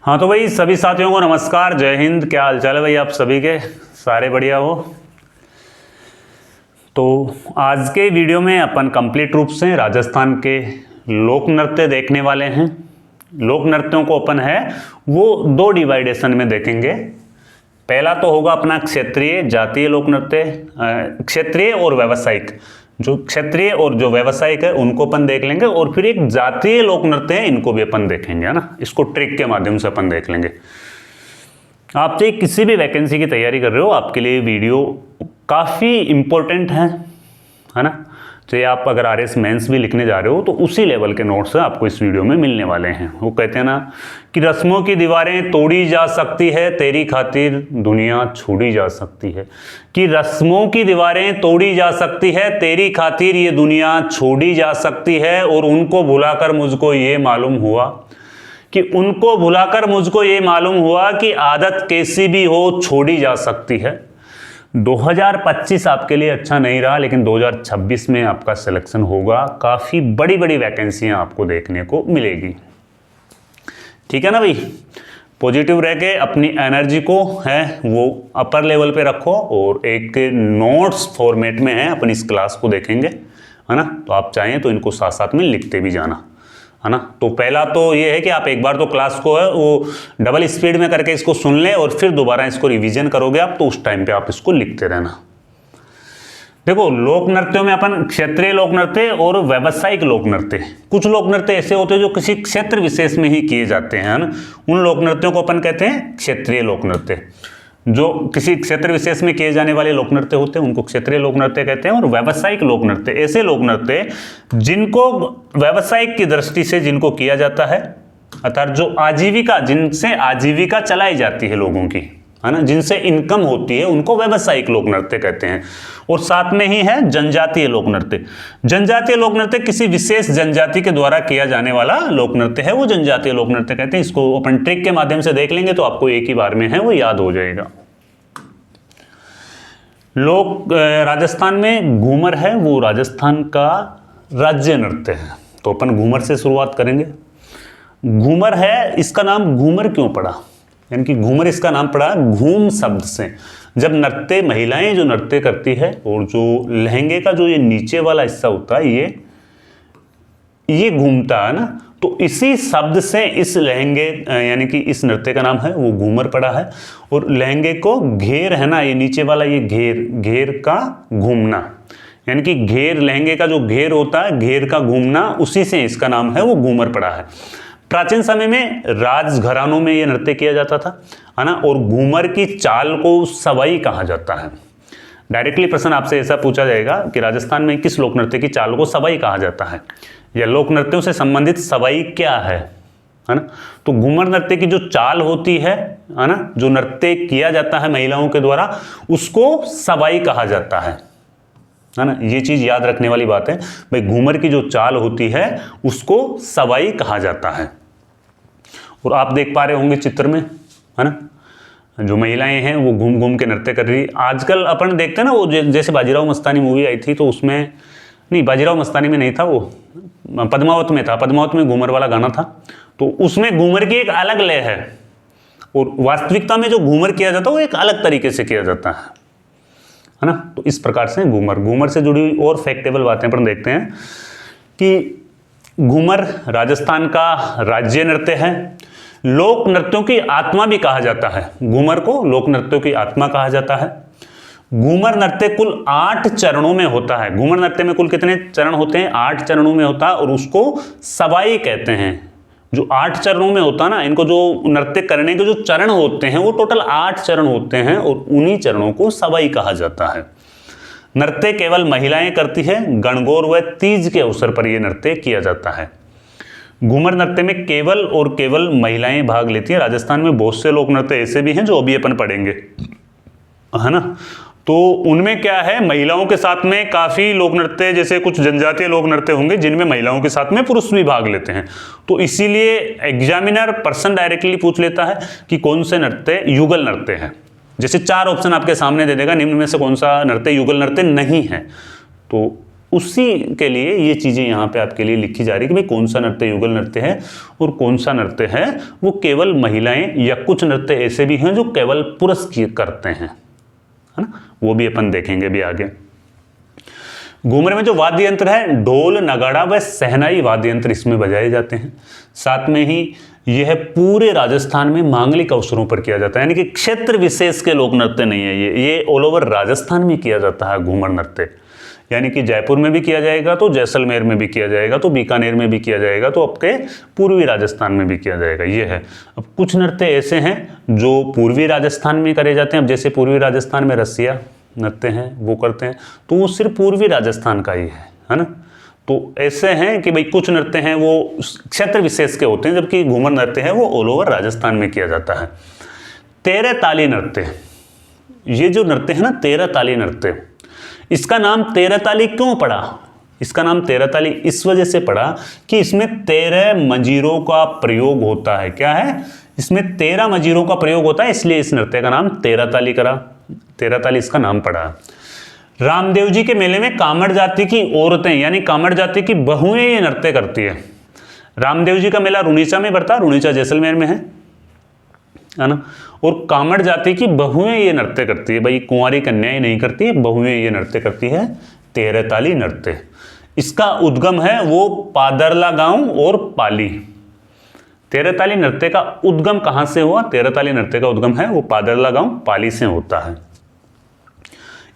हाँ तो भाई सभी साथियों को नमस्कार, जय हिंद। क्या हाल चाल है भाई आप सभी के? सारे बढ़िया हो? तो आज के वीडियो में अपन कंप्लीट रूप से राजस्थान के लोक नृत्य देखने वाले हैं। लोक नृत्यों को अपन है वो दो डिवाइडेशन में देखेंगे। पहला तो होगा अपना क्षेत्रीय जातीय लोक नृत्य, क्षेत्रीय और व्यावसायिक। जो क्षेत्रीय और जो व्यावसायिक है उनको अपन देख लेंगे, और फिर एक जातीय लोक नृत्य है, इनको भी अपन देखेंगे, है ना। इसको ट्रिक के माध्यम से अपन देख लेंगे। आप चाहे किसी भी वैकेंसी की तैयारी कर रहे हो, आपके लिए वीडियो काफ़ी इंपॉर्टेंट है ना। चाहे आप अगर आरएस मेंस भी लिखने जा रहे हो तो उसी लेवल के नोट्स आपको इस वीडियो में मिलने वाले हैं। वो कहते हैं ना कि रस्मों की दीवारें तोड़ी जा सकती है, तेरी खातिर दुनिया छोड़ी जा सकती है। कि रस्मों की दीवारें तोड़ी जा सकती है, तेरी खातिर ये दुनिया छोड़ी जा सकती है। और उनको भुलाकर मुझको ये मालूम हुआ कि आदत कैसी भी हो छोड़ी जा सकती है। 2025 आपके लिए अच्छा नहीं रहा, लेकिन 2026 में आपका सिलेक्शन होगा। काफ़ी बड़ी बड़ी वैकेंसियां आपको देखने को मिलेगी। ठीक है ना भाई। पॉजिटिव रह के अपनी एनर्जी को है वो अपर लेवल पे रखो, और एक नोट्स फॉर्मेट में है अपन इस क्लास को देखेंगे, है ना। तो आप चाहें तो इनको साथ साथ में लिखते भी जाना, है ना। तो पहला तो ये है कि आप एक बार तो क्लास को है वो डबल स्पीड में करके इसको सुन लें, और फिर दोबारा इसको रिवीजन करोगे आप, तो उस टाइम पे आप इसको लिखते रहना। देखो, लोक नृत्यों में अपन क्षेत्रीय लोक नृत्य और व्यावसायिक लोक नृत्य, कुछ लोक नृत्य ऐसे होते हैं जो किसी क्षेत्र विशेष में ही किए जाते हैं, है ना। उन लोक नृत्यों को अपन कहते हैं क्षेत्रीय लोक नृत्य। जो किसी क्षेत्र विशेष में किए जाने वाले लोक नृत्य होते हैं उनको क्षेत्रीय लोक नृत्य कहते हैं। और व्यावसायिक लोक नृत्य ऐसे लोक नृत्य जिनको व्यावसायिक की दृष्टि से जिनको किया जाता है, अर्थात जो आजीविका, जिनसे आजीविका चलाई जाती है लोगों की, है ना, जिनसे इनकम होती है, उनको व्यावसायिक लोक नृत्य कहते हैं। और साथ में ही है जनजातीय लोक नृत्य। जनजातीय लोक नृत्य किसी विशेष जनजाति के द्वारा किया जाने वाला लोक नृत्य है, वो जनजातीय लोक नृत्य कहते हैं। इसको अपन ट्रिक के माध्यम से देख लेंगे तो आपको एक ही बार में है वो याद हो जाएगा। राजस्थान में घूमर है, वो राजस्थान का राज्य नृत्य है। तो अपन घूमर से शुरुआत करेंगे। घूमर है, इसका नाम घूमर क्यों पड़ा, यानी कि घूमर इसका नाम पड़ा घूम शब्द से। जब नृत्य, महिलाएं जो नृत्य करती है, और जो लहंगे का जो ये नीचे वाला हिस्सा होता है ये घूमता है ना, तो इसी शब्द से इस लहंगे यानी कि इस नृत्य का नाम है वो घूमर पड़ा है। और लहंगे को घेर है ना, ये नीचे वाला ये घेर का घूमना, यानी कि घेर, लहंगे का जो घेर होता है, घेर का घूमना, उसी से इसका नाम है वो घूमर पड़ा है। प्राचीन समय में राजघरानों में यह नृत्य किया जाता था, है ना। और घूमर की चाल को सवाई कहा जाता है। डायरेक्टली प्रश्न आपसे ऐसा पूछा जाएगा कि राजस्थान में किस लोक नृत्य की चाल को सवाई कहा जाता है, या लोक नृत्यों से संबंधित सवाई क्या है ना। तो घूमर नृत्य की जो चाल होती है ना, जो नृत्य किया जाता है महिलाओं के द्वारा, उसको सवाई कहा जाता है ना। ये चीज याद रखने वाली बात है भाई। घूमर की जो चाल होती है उसको सवाई कहा जाता है। और आप देख पा रहे होंगे चित्र में, है ना, जो महिलाएं हैं वो घूम घूम के नृत्य कर रही। आजकल अपन देखते हैं ना, वो जैसे बाजीराव मस्तानी मूवी आई थी, तो उसमें नहीं, बाजीराव मस्तानी में नहीं था, वो पद्मावत में था। पद्मावत में घूमर वाला गाना था, तो उसमें घूमर की एक अलग लय है, और वास्तविकता में जो घूमर किया जाता है वो एक अलग तरीके से किया जाता है ना। तो इस प्रकार से घूमर से जुड़ी हुई और फैक्टेबल बातें अपन देखते हैं कि घूमर राजस्थान का राज्य नृत्य है। लोक नृत्यों की आत्मा भी कहा जाता है। घूमर को लोक नृत्यों की आत्मा कहा जाता है। घूमर नृत्य कुल 8 चरणों में होता है। घूमर नृत्य में कुल कितने चरण होते हैं? 8 चरणों में होता है, और उसको सवाई कहते हैं। जो 8 चरणों में होता है ना, इनको जो नृत्य करने के जो चरण होते हैं वो टोटल 8 चरण होते हैं, और उन्हीं चरणों को सवाई कहा जाता है। नृत्य केवल महिलाएं करती है। गणगौर व तीज के अवसर पर यह नृत्य किया जाता है। घूमर नृत्य में केवल और केवल महिलाएं भाग लेती हैं। राजस्थान में बहुत से लोक नृत्य ऐसे भी हैं जो अभी अपन पढ़ेंगे, है ना। तो उनमें क्या है, महिलाओं के साथ में काफ़ी लोक नृत्य, जैसे कुछ जनजातीय लोक नृत्य होंगे जिनमें महिलाओं के साथ में पुरुष भी भाग लेते हैं। तो इसीलिए एग्जामिनर पर्सन डायरेक्टली पूछ लेता है कि कौन से नृत्य युगल नृत्य है। जैसे 4 ऑप्शन आपके सामने दे देगा, निम्न में से कौन सा नृत्य युगल नृत्य नहीं है। तो उसी के लिए ये चीज़ें यहाँ पे आपके लिए लिखी जा रही है कि भाई कौन सा नृत्य युगल नृत्य है और कौन सा नृत्य है वो केवल महिलाएं, या कुछ नृत्य ऐसे भी हैं जो केवल पुरुष करते हैं, है ना, वो भी अपन देखेंगे भी आगे। घूमर में जो वाद्य यंत्र है, ढोल, नगाड़ा व सहनाई वाद्य यंत्र इसमें बजाए जाते हैं। साथ में ही यह पूरे राजस्थान में मांगलिक अवसरों पर किया जाता है, यानी कि क्षेत्र विशेष के लोक नृत्य नहीं है, ये ऑल ओवर राजस्थान में किया जाता है घूमर नृत्य। यानी कि जयपुर में भी किया जाएगा तो जैसलमेर में भी किया जाएगा तो बीकानेर में भी किया जाएगा तो आपके पूर्वी राजस्थान में भी किया जाएगा, ये है। अब कुछ नृत्य ऐसे हैं जो पूर्वी राजस्थान में करे जाते हैं। अब जैसे पूर्वी राजस्थान में रसिया नृत्य हैं वो करते हैं, तो वो सिर्फ पूर्वी राजस्थान का ही है ना। तो ऐसे हैं कि भाई कुछ नृत्य हैं वो क्षेत्र विशेष के होते हैं, जबकि घूमर नृत्य है वो ऑल ओवर राजस्थान में किया जाता है। 13 ताली नृत्य, ये जो नृत्य है ना 13 ताली नृत्य, इसका नाम 13 ताली क्यों पड़ा? इसका नाम 13 ताली इस वजह से पड़ा कि इसमें 13 मजीरों का प्रयोग होता है। क्या है? इसमें 13 मजीरों का प्रयोग होता है, इसलिए इस नृत्य का नाम 13 ताली करा, 13 ताली इसका नाम पड़ा। रामदेव जी के मेले में कामड़ जाति की औरतें यानी कामड़ जाति की बहुएं ये नृत्य करती है। रामदेव जी का मेला रुनीचा में पड़ता है, रुनीचा जैसलमेर में है ना। और कामड़ जाति की बहुएं ये नृत्य करती है, भाई कुंवारी कन्याएं नहीं करती है, बहुएं ये नृत्य करती है 13 ताली नृत्य। इसका उद्गम है वो पादरला गांव और पाली। 13 ताली नृत्य का उद्गम कहां से हुआ? 13 ताली नृत्य का उद्गम है वो पादरला गांव पाली से होता है।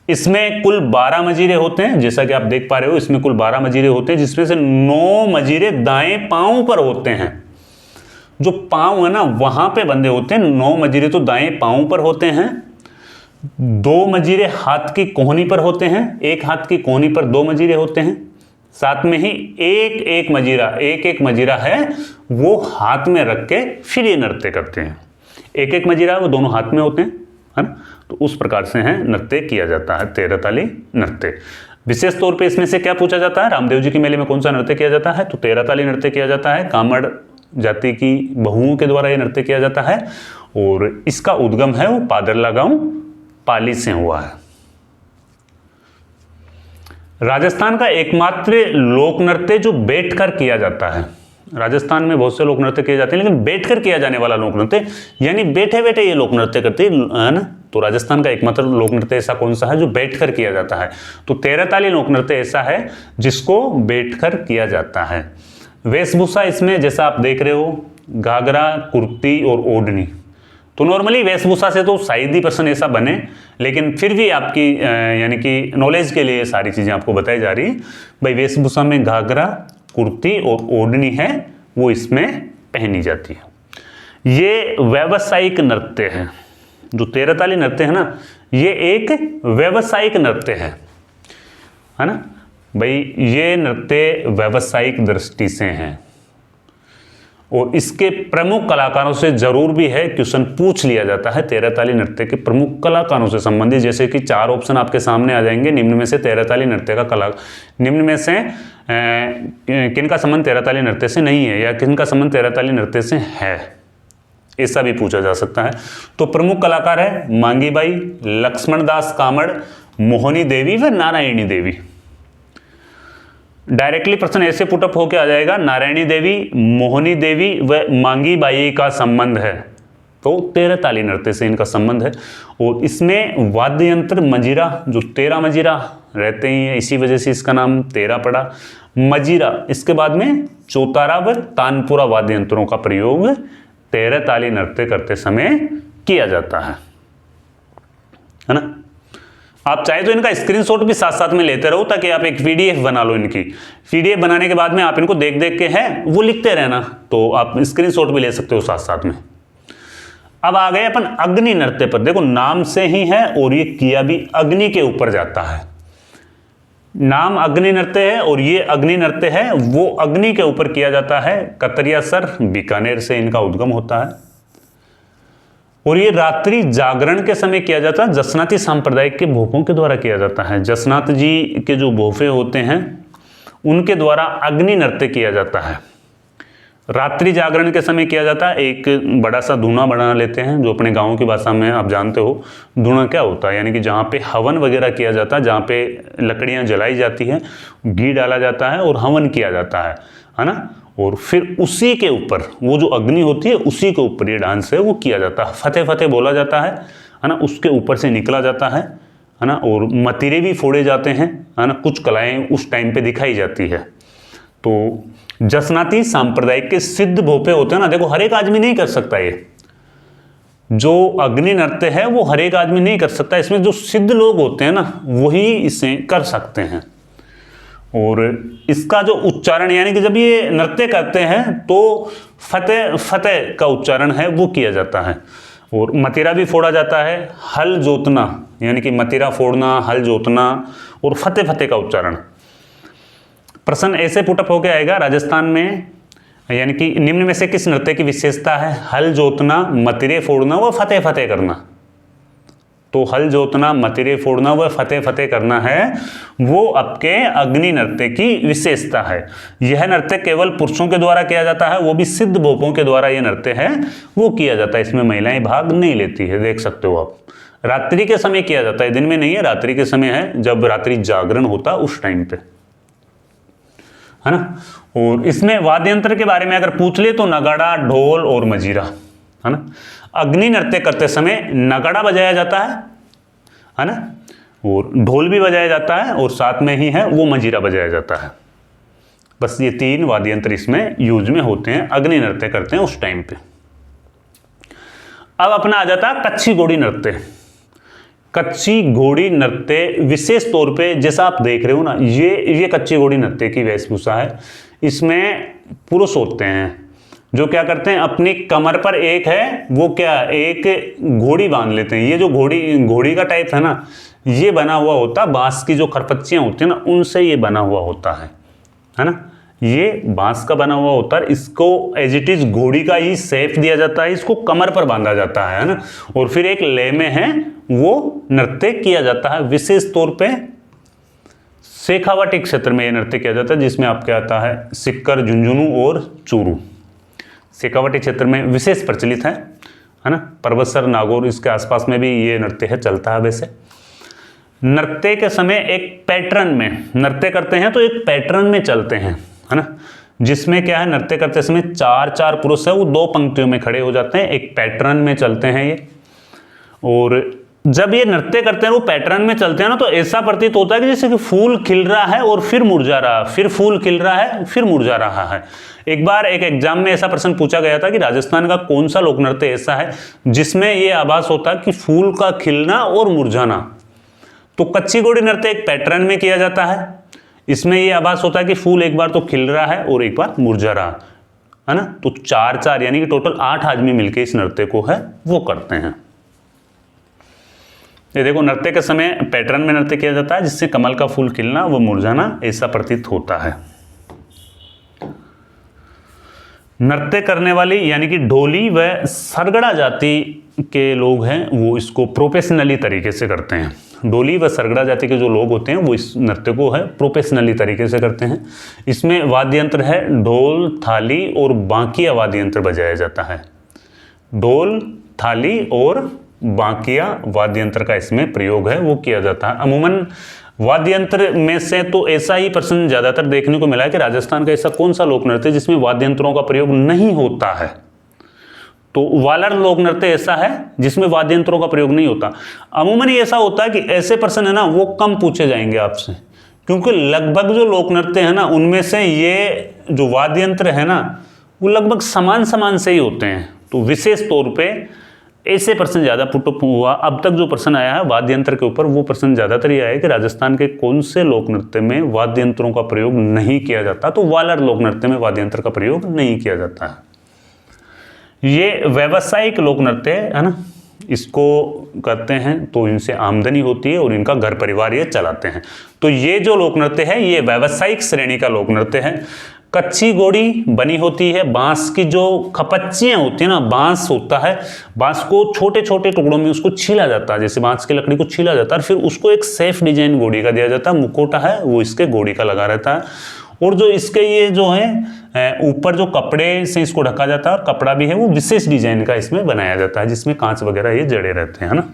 इसमें कुल 12 मजीरे होते हैं, जैसा कि आप देख पा रहे हो इसमें कुल 12 मजीरे होते हैं, जिसमें से 9 मजीरे दाएं पांव पर होते हैं। जो पांव है ना वहां पे बंधे होते हैं, 9 मजीरे तो दाएं पांव पर होते हैं, 2 मजीरे हाथ की कोहनी पर होते हैं, एक हाथ की कोहनी पर 2 मजीरे होते हैं। साथ में ही एक एक मजीरा है वो हाथ में रख के फिर ये नृत्य करते हैं। एक मजीरा वो दोनों हाथ में होते हैं, है ना। तो उस प्रकार से है नृत्य किया जाता है 13 ताली नृत्य। विशेष तौर पे इसमें से क्या पूछा जाता है? रामदेव जी के मेले में कौन सा नृत्य किया जाता है? तो 13 ताली नृत्य किया जाता है। कामड़ जाति की बहुओं के द्वारा यह नृत्य किया जाता है और इसका उद्गम है वो पादरला गांव पाली से हुआ है। राजस्थान का एकमात्र लोक नृत्य जो बैठकर किया जाता है, राजस्थान में बहुत से लोक नृत्य किए जाते हैं लेकिन बैठकर किया जाने वाला लोक नृत्य यानी बैठे बैठे ये लोक नृत्य करते हैं ना। तो राजस्थान का एकमात्र लोक नृत्य ऐसा कौन सा है जो बैठकर किया जाता है? तो 13 ताली लोक नृत्य ऐसा है जिसको बैठकर किया जाता है। वेशभूषा इसमें जैसा आप देख रहे हो घाघरा, कुर्ती और ओढ़नी। तो नॉर्मली वेशभूषा से तो शायद ही पर्सन ऐसा बने, लेकिन फिर भी आपकी यानी कि नॉलेज के लिए सारी चीज़ें आपको बताई जा रही है। भाई वेशभूषा में घाघरा, कुर्ती और ओढ़नी है वो इसमें पहनी जाती है। ये व्यावसायिक नृत्य है, जो 13 ताली नृत्य है ना ये एक व्यावसायिक नृत्य है ना भाई। ये नृत्य व्यावसायिक दृष्टि से हैं और इसके प्रमुख कलाकारों से जरूर भी है क्वेश्चन पूछ लिया जाता है 13 ताली नृत्य के प्रमुख कलाकारों से संबंधित। जैसे कि 4 ऑप्शन आपके सामने आ जाएंगे, निम्न में से 13 ताली नृत्य का कला निम्न में से किनका संबंध 13 ताली नृत्य से नहीं है या किनका संबंध 13 ताली नृत्य से है, ऐसा भी पूछा जा सकता है। तो प्रमुख कलाकार है मांगी बाई, लक्ष्मण दास कामड़, मोहनी देवी व नारायणी देवी। डायरेक्टली प्रश्न ऐसे पुटअप होकर आ जाएगा, नारायणी देवी, मोहनी देवी व मांगी बाई का संबंध है, तो 13 ताली नृत्य से इनका संबंध है। और इसमें वाद्य यंत्र मजीरा, जो 13 मजीरा रहते ही है, इसी वजह से इसका नाम 13 पड़ा मजीरा। इसके बाद में चौतारा व तानपुरा वाद्य यंत्रों का प्रयोग 13 ताली नृत्य करते समय किया जाता है ना। आप चाहे तो इनका स्क्रीनशॉट भी साथ साथ में लेते रहो ताकि आप एक पीडीएफ बना लो इनकी। पीडीएफ बनाने के बाद में आप इनको देख देख के है वो लिखते रहना, तो आप स्क्रीनशॉट भी ले सकते हो साथ साथ में। अब आ गए अपन अग्नि नृत्य पर। देखो नाम से ही है और ये किया भी अग्नि के ऊपर जाता है। नाम अग्नि नृत्य है और ये अग्नि नृत्य है वो अग्नि के ऊपर किया जाता है। कतरियासर बीकानेर से इनका उद्गम होता है और ये रात्रि जागरण के समय किया जाता है। जसनाती सांप्रदायिक के भोपों के द्वारा किया जाता है। जसनाथ जी के जो भोफे होते हैं उनके द्वारा अग्नि नृत्य किया जाता है। रात्रि जागरण के समय किया जाता है, एक बड़ा सा धूना बना लेते हैं, जो अपने गाँव की भाषा में आप जानते हो धूना क्या होता है, यानी कि जहाँ पे हवन वगैरह किया जाता है, जहाँ पे लकड़ियाँ जलाई जाती हैं, घी डाला जाता है और हवन किया जाता है ना। और फिर उसी के ऊपर वो जो अग्नि होती है उसी के ऊपर ये डांस है वो किया जाता है। फतेह फतेह बोला जाता है ना, उसके ऊपर से निकला जाता है ना, और मतीरे भी फोड़े जाते हैं है ना, कुछ कलाएं उस टाइम पे दिखाई जाती है। तो जसनाती सांप्रदायिक के सिद्ध भोपे होते हैं ना, देखो हर एक आदमी नहीं कर सकता, ये जो अग्नि नृत्य है वो हर एक आदमी नहीं कर सकता, इसमें जो सिद्ध लोग होते हैं ना वही इसे कर सकते हैं। और इसका जो उच्चारण, यानी कि जब ये नृत्य करते हैं तो फतेह फतेह का उच्चारण है वो किया जाता है। और मतीरा भी फोड़ा जाता है, हल जोतना, यानी कि मतीरा फोड़ना, हल जोतना और फतेह फतेह का उच्चारण। प्रश्न ऐसे पुटअप होकर आएगा राजस्थान में, यानी कि निम्न में से किस नृत्य की विशेषता है हल जोतना, मतीरे फोड़ना व फतेह फतेह करना। तो हल जोतना, मतीरे फोड़ना व फतेह फतेह करना है वो आपके अग्नि नृत्य की विशेषता है। यह नृत्य केवल पुरुषों के द्वारा किया जाता है, वो भी सिद्ध भोपों के द्वारा यह नृत्य है वो किया जाता है, इसमें महिलाएं भाग नहीं लेती है, देख सकते हो आप। रात्रि के समय किया जाता है, दिन में नहीं है, रात्रि के समय है, जब रात्रि जागरण होता उस टाइम पे, है ना। और इसमें वाद्य यंत्र के बारे में अगर पूछ ले तो नगाड़ा, ढोल और मजीरा, है ना। अग्नि नृत्य करते समय नगाड़ा बजाया जाता है ना, और ढोल भी बजाया जाता है, और साथ में ही है वो मजीरा बजाया जाता है। बस ये 3 वाद्य यंत्र इसमें यूज में होते हैं, अग्नि नृत्य करते हैं उस टाइम पे। अब अपना आ जाता है कच्छी घोड़ी नृत्य। कच्ची घोड़ी नृत्य विशेष तौर पे जैसा आप देख रहे हो ना, ये कच्ची घोड़ी नृत्य की वेशभूषा है। इसमें पुरुष होते हैं जो क्या करते हैं, अपनी कमर पर एक है वो क्या, एक घोड़ी बांध लेते हैं। ये जो घोड़ी का टाइप है ना, ये बना हुआ होता है, बांस की जो खरपच्चियां होती है ना उनसे ये बना हुआ होता है ना। ये बांस का बना हुआ होता है, इसको एज इट इज घोड़ी का ही शेप दिया जाता है, इसको कमर पर बांधा जाता है ना, और फिर एक लय में है वो नृत्य किया जाता है। विशेष तौर पे शेखावाटी क्षेत्र में यह नृत्य किया जाता है, जिसमें आपके आता है सिक्कर, झुंझुनू और चूरू। शेखावाटी क्षेत्र में विशेष प्रचलित है ना। परबतसर, नागौर इसके आसपास में भी ये नृत्य है, चलता है। वैसे नृत्य के समय एक पैटर्न में नृत्य करते हैं, तो एक पैटर्न में चलते हैं, है ना, जिसमें क्या है, नृत्य करते समय 4 पुरुष है वो 2 पंक्तियों में खड़े हो जाते हैं, एक पैटर्न में चलते हैं ये। और जब ये नृत्य करते हैं वो पैटर्न में चलते हैं ना, तो ऐसा प्रतीत होता है कि जैसे कि फूल खिल रहा है और फिर मुरझा रहा है, फिर फूल खिल रहा है फिर मुरझा रहा है। एक बार एक एग्जाम में ऐसा प्रश्न पूछा गया था कि राजस्थान का कौन सा लोक नृत्य ऐसा है जिसमें ये आभास होता है कि फूल का खिलना और मुरझाना। तो कच्ची घोड़ी नृत्य एक पैटर्न में किया जाता है, इसमें ये आभास होता है कि फूल एक बार तो खिल रहा है और एक बार मुरझा रहा है ना। तो 4 यानी कि टोटल 8 आदमी मिलकर इस नृत्य को है वो करते हैं। ये देखो, नृत्य के समय पैटर्न में नृत्य किया जाता है, जिससे कमल का फूल खिलना व मुरझाना ऐसा प्रतीत होता है। नृत्य करने वाली यानी कि ढोली व सरगड़ा जाति के लोग हैं वो इसको प्रोफेशनली तरीके से करते हैं। ढोली व सरगड़ा जाति के जो लोग होते हैं वो इस नृत्य को है प्रोफेशनली तरीके से करते हैं। इसमें वाद्य यंत्र है ढोल, थाली और बांकिया वाद्य यंत्र बजाया जाता है। ढोल, थाली और बांकिया वाद्य यंत्र का इसमें प्रयोग है वो किया जाता है। अमूमन वाद्य यंत्र में से तो ऐसा ही प्रश्न ज्यादातर देखने को मिला है कि राजस्थान का ऐसा कौन सा लोक नृत्य जिसमें वाद्य यंत्रों का प्रयोग नहीं होता है। तो वालर लोक नृत्य ऐसा है जिसमें वाद्य यंत्रों का प्रयोग नहीं होता। अमूमन ये ऐसा होता है कि ऐसे प्रश्न है ना वो कम पूछे जाएंगे आपसे, क्योंकि लगभग जो लोक नृत्य है ना उनमें से ये जो वाद्य यंत्र है ना वो लगभग समान से ही होते हैं। तो विशेष तौर पर ऐसे प्रश्न ज्यादा पुटअप हुआ। अब तक जो प्रश्न आया है वाद्य यंत्र के ऊपर वो प्रश्न ज्यादातर ये आया कि राजस्थान के कौन से लोक नृत्य में वाद्य यंत्रों का प्रयोग नहीं किया जाता। तो वालर लोक नृत्य में वाद्य यंत्र का प्रयोग नहीं किया जाता है। ये व्यावसायिक लोक नृत्य है ना, इसको करते हैं तो इनसे आमदनी होती है और इनका घर परिवार ये चलाते हैं। तो ये जो लोक नृत्य है ये व्यावसायिक श्रेणी का लोक नृत्य है। कच्ची घोड़ी बनी होती है, बांस की जो खपच्चियां होती है ना, बांस होता है, बांस को छोटे छोटे टुकड़ों में उसको छीला जाता है, जैसे बांस की लकड़ी को छीला जाता है, फिर उसको एक सेफ डिजाइन घोड़ी का दिया जाता है। मुखौटा है वो इसके घोड़ी का लगा रहता है और जो इसके ये जो है ऊपर जो कपड़े से इसको ढका जाता है और कपड़ा भी है वो विशेष डिजाइन का इसमें बनाया जाता है जिसमें कांच वगैरह ये जड़े रहते हैं, है ना।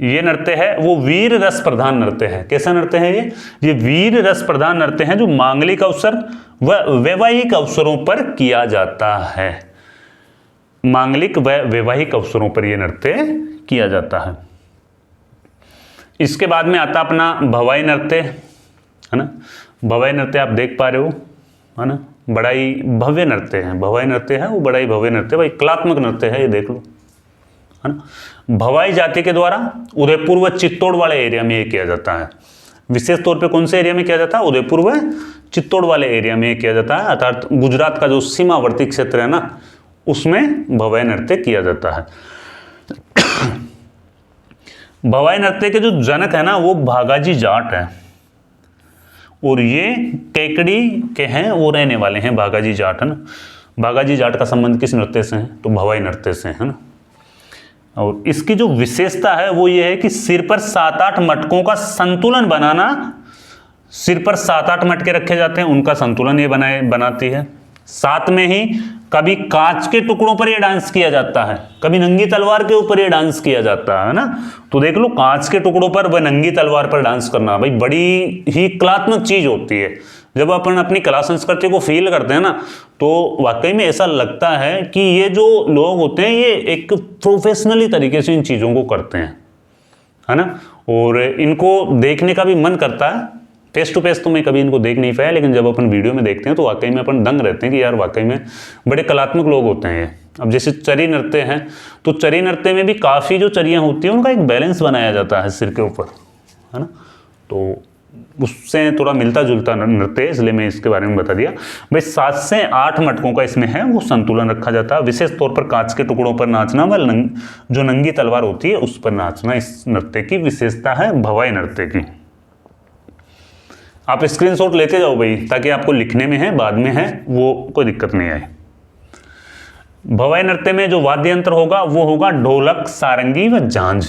ये नृत्य है वो वीर रस प्रधान नृत्य है। कैसा नृत्य है ये वीर रस प्रधान नृत्य है जो मांगलिक अवसर व वैवाहिक अवसरों पर किया जाता है। मांगलिक व वैवाहिक अवसरों पर यह नृत्य किया जाता है। इसके बाद में आता अपना भवाई नृत्य, है ना। भवाई नृत्य आप देख पा रहे हो, है ना, बड़ा ही भव्य नृत्य है। भवाई नृत्य है वो बड़ा ही भव्य नृत्य, भाई कलात्मक नृत्य है, ये देख लो, है ना। भवाई जाति के द्वारा उदयपुर व चित्तौड़ वाले एरिया में ये किया जाता है। विशेष तौर पे कौन से एरिया में किया जाता है? उदयपुर व चित्तौड़ वाले एरिया में किया जाता है, अर्थात गुजरात का जो सीमावर्ती क्षेत्र है ना उसमें भवाई नृत्य किया जाता है। भवाई नृत्य के जो जनक है ना वो भागाजी जाट है और ये केकड़ी के हैं, वो रहने वाले हैं भागाजी जाट, है ना। भागाजी जाट का संबंध किस नृत्य से है? तो भवाई नृत्य से, है ना। और इसकी जो विशेषता है वो ये है कि सिर पर 7-8 मटकों का संतुलन बनाना, सिर पर 7-8 मटके रखे जाते हैं, उनका संतुलन ये बनाती है। साथ में ही कभी कांच के टुकड़ों पर ये डांस किया जाता है, कभी नंगी तलवार के ऊपर ये डांस किया जाता है ना। तो देख लो, कांच के टुकड़ों पर व नंगी तलवार पर डांस करना भाई बड़ी ही कलात्मक चीज होती है। जब अपन अपनी कला संस्कृति को फील करते हैं ना तो वाकई में ऐसा लगता है कि ये जो लोग होते हैं ये एक प्रोफेशनली तरीके से इन चीज़ों को करते हैं, है ना। और इनको देखने का भी मन करता है। फेस टू फेस तो मैं कभी इनको देख नहीं पाया, लेकिन जब अपन वीडियो में देखते हैं तो वाकई में अपन दंग रहते हैं कि यार वाकई में बड़े कलात्मक लोग होते हैं ये। अब जैसे चरी नृत्य है तो चरी नृत्य में भी काफ़ी जो चरियाँ होती हैं उनका एक बैलेंस बनाया जाता है सिर के ऊपर, है ना। तो उससे थोड़ा मिलता जुलता नृत्य है, इसलिए मैं इसके बारे में बता दिया। भाई 7 से 8 मटकों का इसमें है वो संतुलन रखा जाता है। विशेष तौर पर कांच के टुकड़ों पर नाचना व जो नंगी तलवार होती है उस पर नाचना इस नृत्य की विशेषता है, भवाई नृत्य की। आप स्क्रीनशॉट लेते जाओ भाई, ताकि आपको लिखने में है बाद में है वो कोई दिक्कत नहीं आए। भवाई नृत्य में जो वाद्य यंत्र होगा वो होगा ढोलक, सारंगी व झांझ।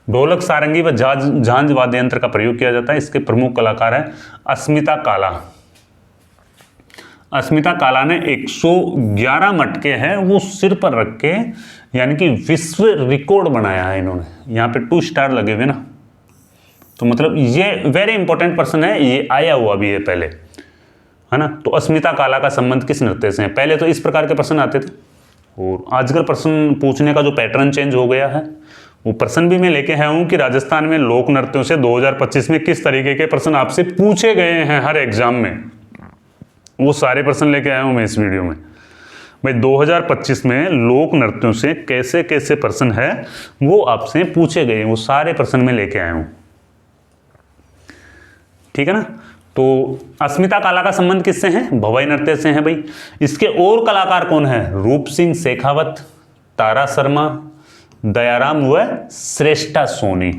ढोलक, सारंगी व झांझ वाद्य यंत्र का प्रयोग किया जाता है। इसके प्रमुख कलाकार हैं अस्मिता काला। अस्मिता काला ने 111 मटके हैं वो सिर पर रख के, यानी कि विश्व रिकॉर्ड बनाया है इन्होंने। यहाँ पे 2 स्टार लगे हुए ना, तो मतलब ये वेरी इंपॉर्टेंट पर्सन है, ये आया हुआ भी है पहले, है ना। तो अस्मिता काला का संबंध किस नृत्य से है? पहले तो इस प्रकार के प्रश्न आते थे और आजकल प्रश्न पूछने का जो पैटर्न चेंज हो गया है वो प्रश्न भी मैं लेके आया हूँ कि राजस्थान में लोक नृत्यों से 2025 में किस तरीके के प्रश्न आपसे पूछे गए हैं हर एग्जाम में, वो सारे प्रश्न लेके आया हूँ मैं इस वीडियो में। भाई 2025 में लोक नृत्यों से कैसे कैसे प्रश्न है वो आपसे पूछे गए, वो सारे प्रश्न में लेके आया हूँ, ठीक है ना। तो अस्मिता काला का संबंध किससे है? भवाई नृत्य से है भाई। इसके और कलाकार कौन है? रूप सिंह शेखावत, तारा शर्मा, दयाराम व श्रेष्ठा सोनी।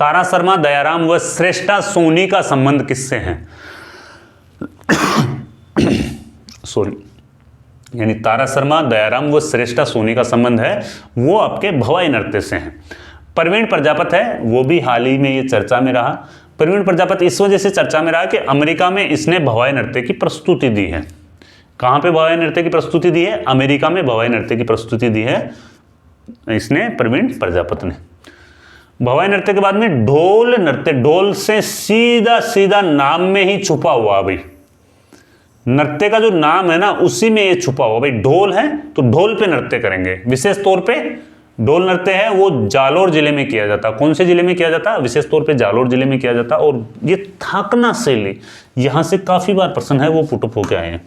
तारा शर्मा, दयाराम व श्रेष्ठा सोनी का संबंध किससे है? सॉरी, यानी तारा शर्मा, दयाराम व श्रेष्ठा सोनी का संबंध है वो आपके भवाई नृत्य से है। प्रवीण प्रजापत है वो भी हाल ही में ये चर्चा में रहा। प्रवीण प्रजापत इस वजह से चर्चा में रहा कि अमेरिका में इसने भवाई नृत्य की प्रस्तुति दी है। कहाँ पे भवाई नृत्य की प्रस्तुति दी है? अमेरिका में भवाई नृत्य की प्रस्तुति दी है इसने, प्रवीण प्रजापत ने। भवाई नृत्य के बाद में ढोल नृत्य, ढोल से सीधा सीधा नाम में ही छुपा हुआ भाई, नृत्य का जो नाम है ना उसी में ये छुपा हुआ भाई। ढोल है तो ढोल पे नृत्य करेंगे। विशेष तौर पे ढोल नृत्य है वो जालोर जिले में किया जाता। कौन से जिले में किया जाता? विशेष तौर पे जालोर जिले में किया जाता। और ये थाकना शैली, यहां से काफी बार प्रश्न है वो पुटअप होके आए हैं।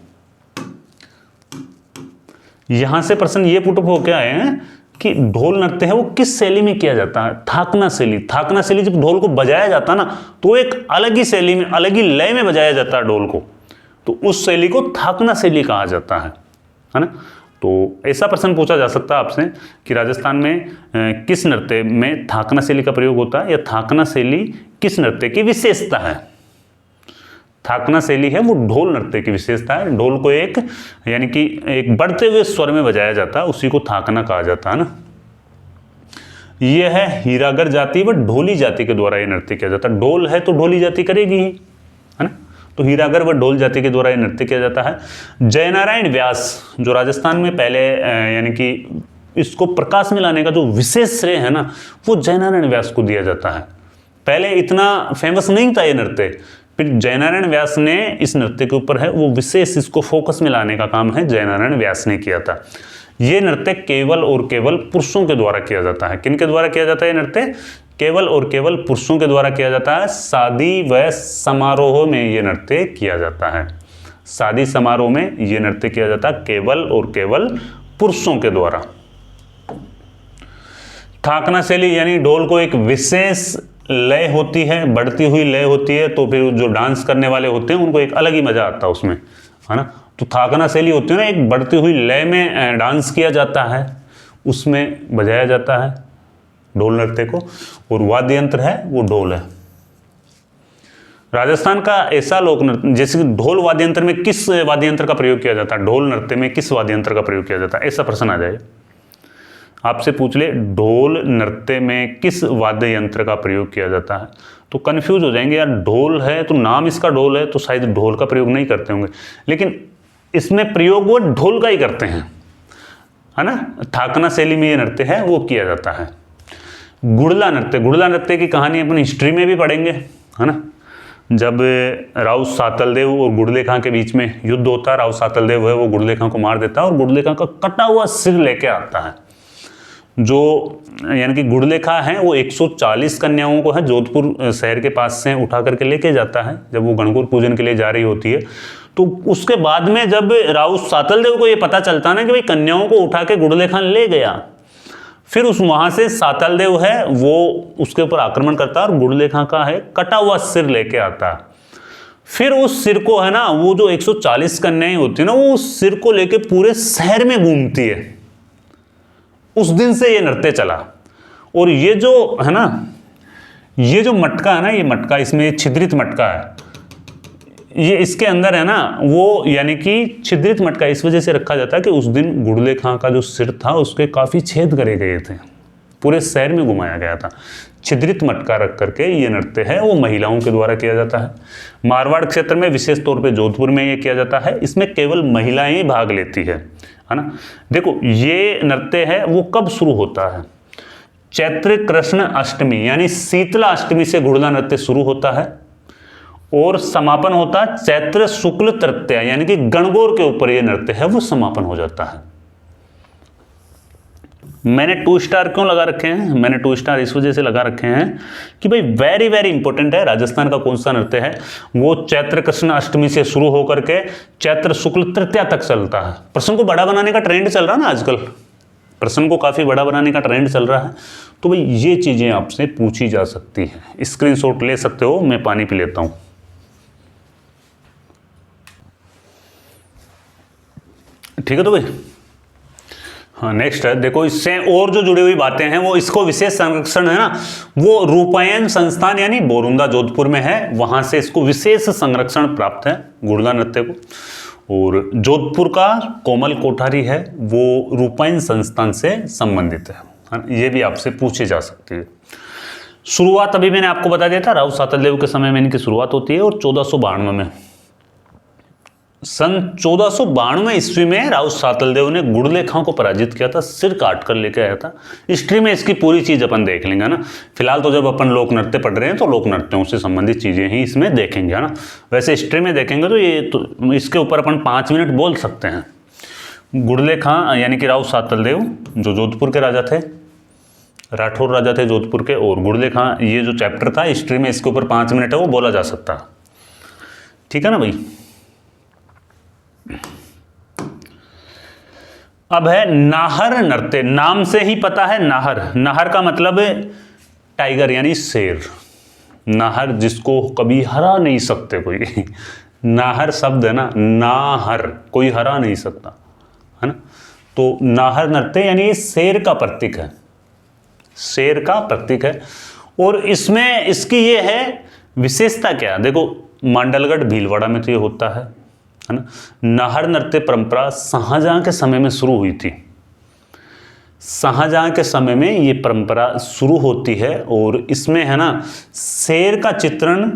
यहां से प्रश्न ये पुटअप होके आए हैं कि ढोल नृत्य है वो किस शैली में किया जाता है? थाकना शैली। थाकना शैली जब ढोल को बजाया जाता ना तो एक अलग ही शैली में, अलग ही लय में बजाया जाता है ढोल को, तो उस शैली को थाकना शैली कहा जाता है ना। तो ऐसा प्रश्न पूछा जा सकता है आपसे कि राजस्थान में किस नृत्य में थाकना शैली का प्रयोग होता है, या थाकना शैली किस नृत्य की विशेषता है? थाकना शैली है वो ढोल नृत्य की विशेषता है। ढोल को एक, यानी कि एक बढ़ते हुए स्वर में बजाया जाता है, उसी को थाकना कहा जाता है ना। यह है हीरागर जाति व ढोली जाति के द्वारा यह नृत्य किया जाता है। ढोल है तो ढोली जाति करेगी ही, है ना। तो हीरागर व ढोल जाति के द्वारा ये नृत्य किया जाता है। जयनारायण व्यास जो राजस्थान में पहले यानी कि इसको प्रकाश में लाने का जो विशेष श्रेय है ना, वो जयनारायण व्यास को दिया जाता है। पहले इतना फेमस नहीं था ये नृत्य, फिर जयनारायण व्यास ने इस नृत्य के ऊपर है वो विशेष इसको फोकस में लाने का काम है जयनारायण व्यास ने किया था। ये नृत्य केवल और केवल पुरुषों के द्वारा किया जाता है। किन के द्वारा किया जाता है ये नृत्य? केवल और केवल पुरुषों के द्वारा किया जाता है। शादी व समारोह में ये नृत्य किया जाता है। शादी समारोह में ये नृत्य किया जाता है केवल और केवल पुरुषों के द्वारा। थाकना शैली यानी ढोल को एक विशेष लय होती है, बढ़ती हुई लय होती है, तो फिर जो डांस करने वाले होते हैं उनको एक अलग ही मजा आता है उसमें, है ना। तो थाकना शैली होती है ना, एक बढ़ती हुई लय में डांस किया जाता है, उसमें बजाया जाता है ढोल नृत्य को, और वाद्य यंत्र है वो ढोल है। राजस्थान का ऐसा लोक नृत्य, जैसे कि ढोल वाद्य यंत्र में किस वाद्य यंत्र का प्रयोग किया जाता है, ढोल नृत्य में किस वाद्य यंत्र का प्रयोग किया जाता है, ऐसा प्रश्न आ जाए आपसे पूछ ले ढोल नृत्य में किस वाद्य यंत्र का प्रयोग किया जाता है, तो कंफ्यूज हो जाएंगे यार, ढोल है तो नाम इसका ढोल है तो शायद ढोल का प्रयोग नहीं करते होंगे, लेकिन इसमें प्रयोग वो ढोल का ही करते हैं, है ना। थाकना शैली में ये नृत्य है वो किया जाता है। गुड़ला नृत्य, गुड़ला नृत्य की कहानी अपन हिस्ट्री में भी पढ़ेंगे, है ना। जब राव सातलदेव और गुड़ले खां के बीच में युद्ध होता है, राव सातलदेव है वो गुड़ले खां को मार देता है और गुड़ले खां का कटा हुआ सिर लेके आता है। जो यानी कि गुड़ले खां है वो 140 कन्याओं को है जोधपुर शहर के पास से उठा करके लेके जाता है जब वो गणगौर पूजन के लिए जा रही होती है। तो उसके बाद में जब राव सातलदेव को ये पता चलता है ना कि भाई कन्याओं को उठा के गुड़ले खां ले गया, फिर उस वहां से सातलदेव है वो उसके ऊपर आक्रमण करता है और गुड़ले खां का है कटा हुआ सिर लेके आता है। फिर उस सिर को है ना, वो जो 140 कन्याएं होती है ना, वो उस सिर को लेके पूरे शहर में घूमती है। उस दिन से ये नृत्य चला। और ये जो है ना, ये जो मटका है ना, ये मटका, इसमें छिद्रित मटका है, ये इसके अंदर है ना वो, यानी कि छिद्रित मटका इस वजह से रखा जाता है कि उस दिन गुड़ले खां का जो सिर था उसके काफ़ी छेद करे गए थे, पूरे शहर में घुमाया गया था। छिद्रित मटका रख करके ये नृत्य है वो महिलाओं के द्वारा किया जाता है। मारवाड़ क्षेत्र में विशेष तौर पे जोधपुर में ये किया जाता है। इसमें केवल महिलाएं ही भाग लेती है ना। देखो ये नृत्य है वो कब शुरू होता है? चैत्र कृष्ण अष्टमी यानी शीतला अष्टमी से गुड़ला नृत्य शुरू होता है और समापन होता है चैत्र शुक्ल तृतीया यानी कि गणगौर के ऊपर ये नृत्य है वो समापन हो जाता है। मैंने 2 स्टार क्यों लगा रखे हैं? मैंने 2 स्टार इस वजह से लगा रखे हैं कि भाई वेरी वेरी इंपॉर्टेंट है। राजस्थान का कौन सा नृत्य है वो चैत्र कृष्ण अष्टमी से शुरू होकर के चैत्र शुक्ल तृतीया तक चलता है। प्रश्न को बड़ा बनाने का ट्रेंड चल रहा है ना आजकल, प्रश्न को काफी बड़ा बनाने का ट्रेंड चल रहा है, तो भाई ये चीजें आपसे पूछी जा सकती है। स्क्रीनशॉट ले सकते हो, मैं पानी पी लेता हूं। ठीक है तो भाई, हाँ नेक्स्ट है, देखो इससे और जो जुड़ी हुई बातें हैं वो, इसको विशेष संरक्षण है ना वो रूपायन संस्थान यानी बोरुंदा जोधपुर में है, वहां से इसको विशेष संरक्षण प्राप्त है गुड़ला नृत्य को। और जोधपुर का कोमल कोठारी है वो रूपायन संस्थान से संबंधित है। ये भी आपसे पूछी जा सकती है। शुरुआत अभी मैंने आपको बता दिया था, राव सातलदेव के समय में इनकी शुरुआत होती है और 1492 में, सन 1492 ईस्वी में राव सातलदेव ने गुड़ले खां को पराजित किया था, सिर काट कर लेके आया था। हिस्ट्री में इसकी पूरी चीज अपन देख लेंगे ना। फिलहाल तो जब अपन लोक नृत्य पढ़ रहे हैं तो लोक नृत्यों से संबंधित चीजें ही इसमें देखेंगे, है ना। वैसे हिस्ट्री में देखेंगे तो ये तो इसके ऊपर अपन 5 मिनट बोल सकते हैं। गुड़ले खां यानी कि राव सातलदेव जो जोधपुर के राजा थे, राठौर राजा थे जोधपुर के, और गुड़ले खां ये जो चैप्टर था हिस्ट्री में इसके ऊपर 5 मिनट है वो बोला जा सकता है। ठीक है ना भाई। अब है नाहर नृत्य। नाम से ही पता है नाहर, नाहर का मतलब है टाइगर यानी शेर। नाहर जिसको कभी हरा नहीं सकते कोई नाहर शब्द है ना, नाहर कोई हरा नहीं सकता, है ना। तो नाहर नृत्य यानी शेर का प्रतीक है, शेर का प्रतीक है। और इसमें इसकी ये है विशेषता क्या, देखो मांडलगढ़ भीलवाड़ा में तो ये होता है ना। नाहर नृत्य परंपरा शाहजहां के समय में शुरू हुई थी। शाहजहां के समय में ये परंपरा शुरू होती है और इसमें है ना शेर का चित्रण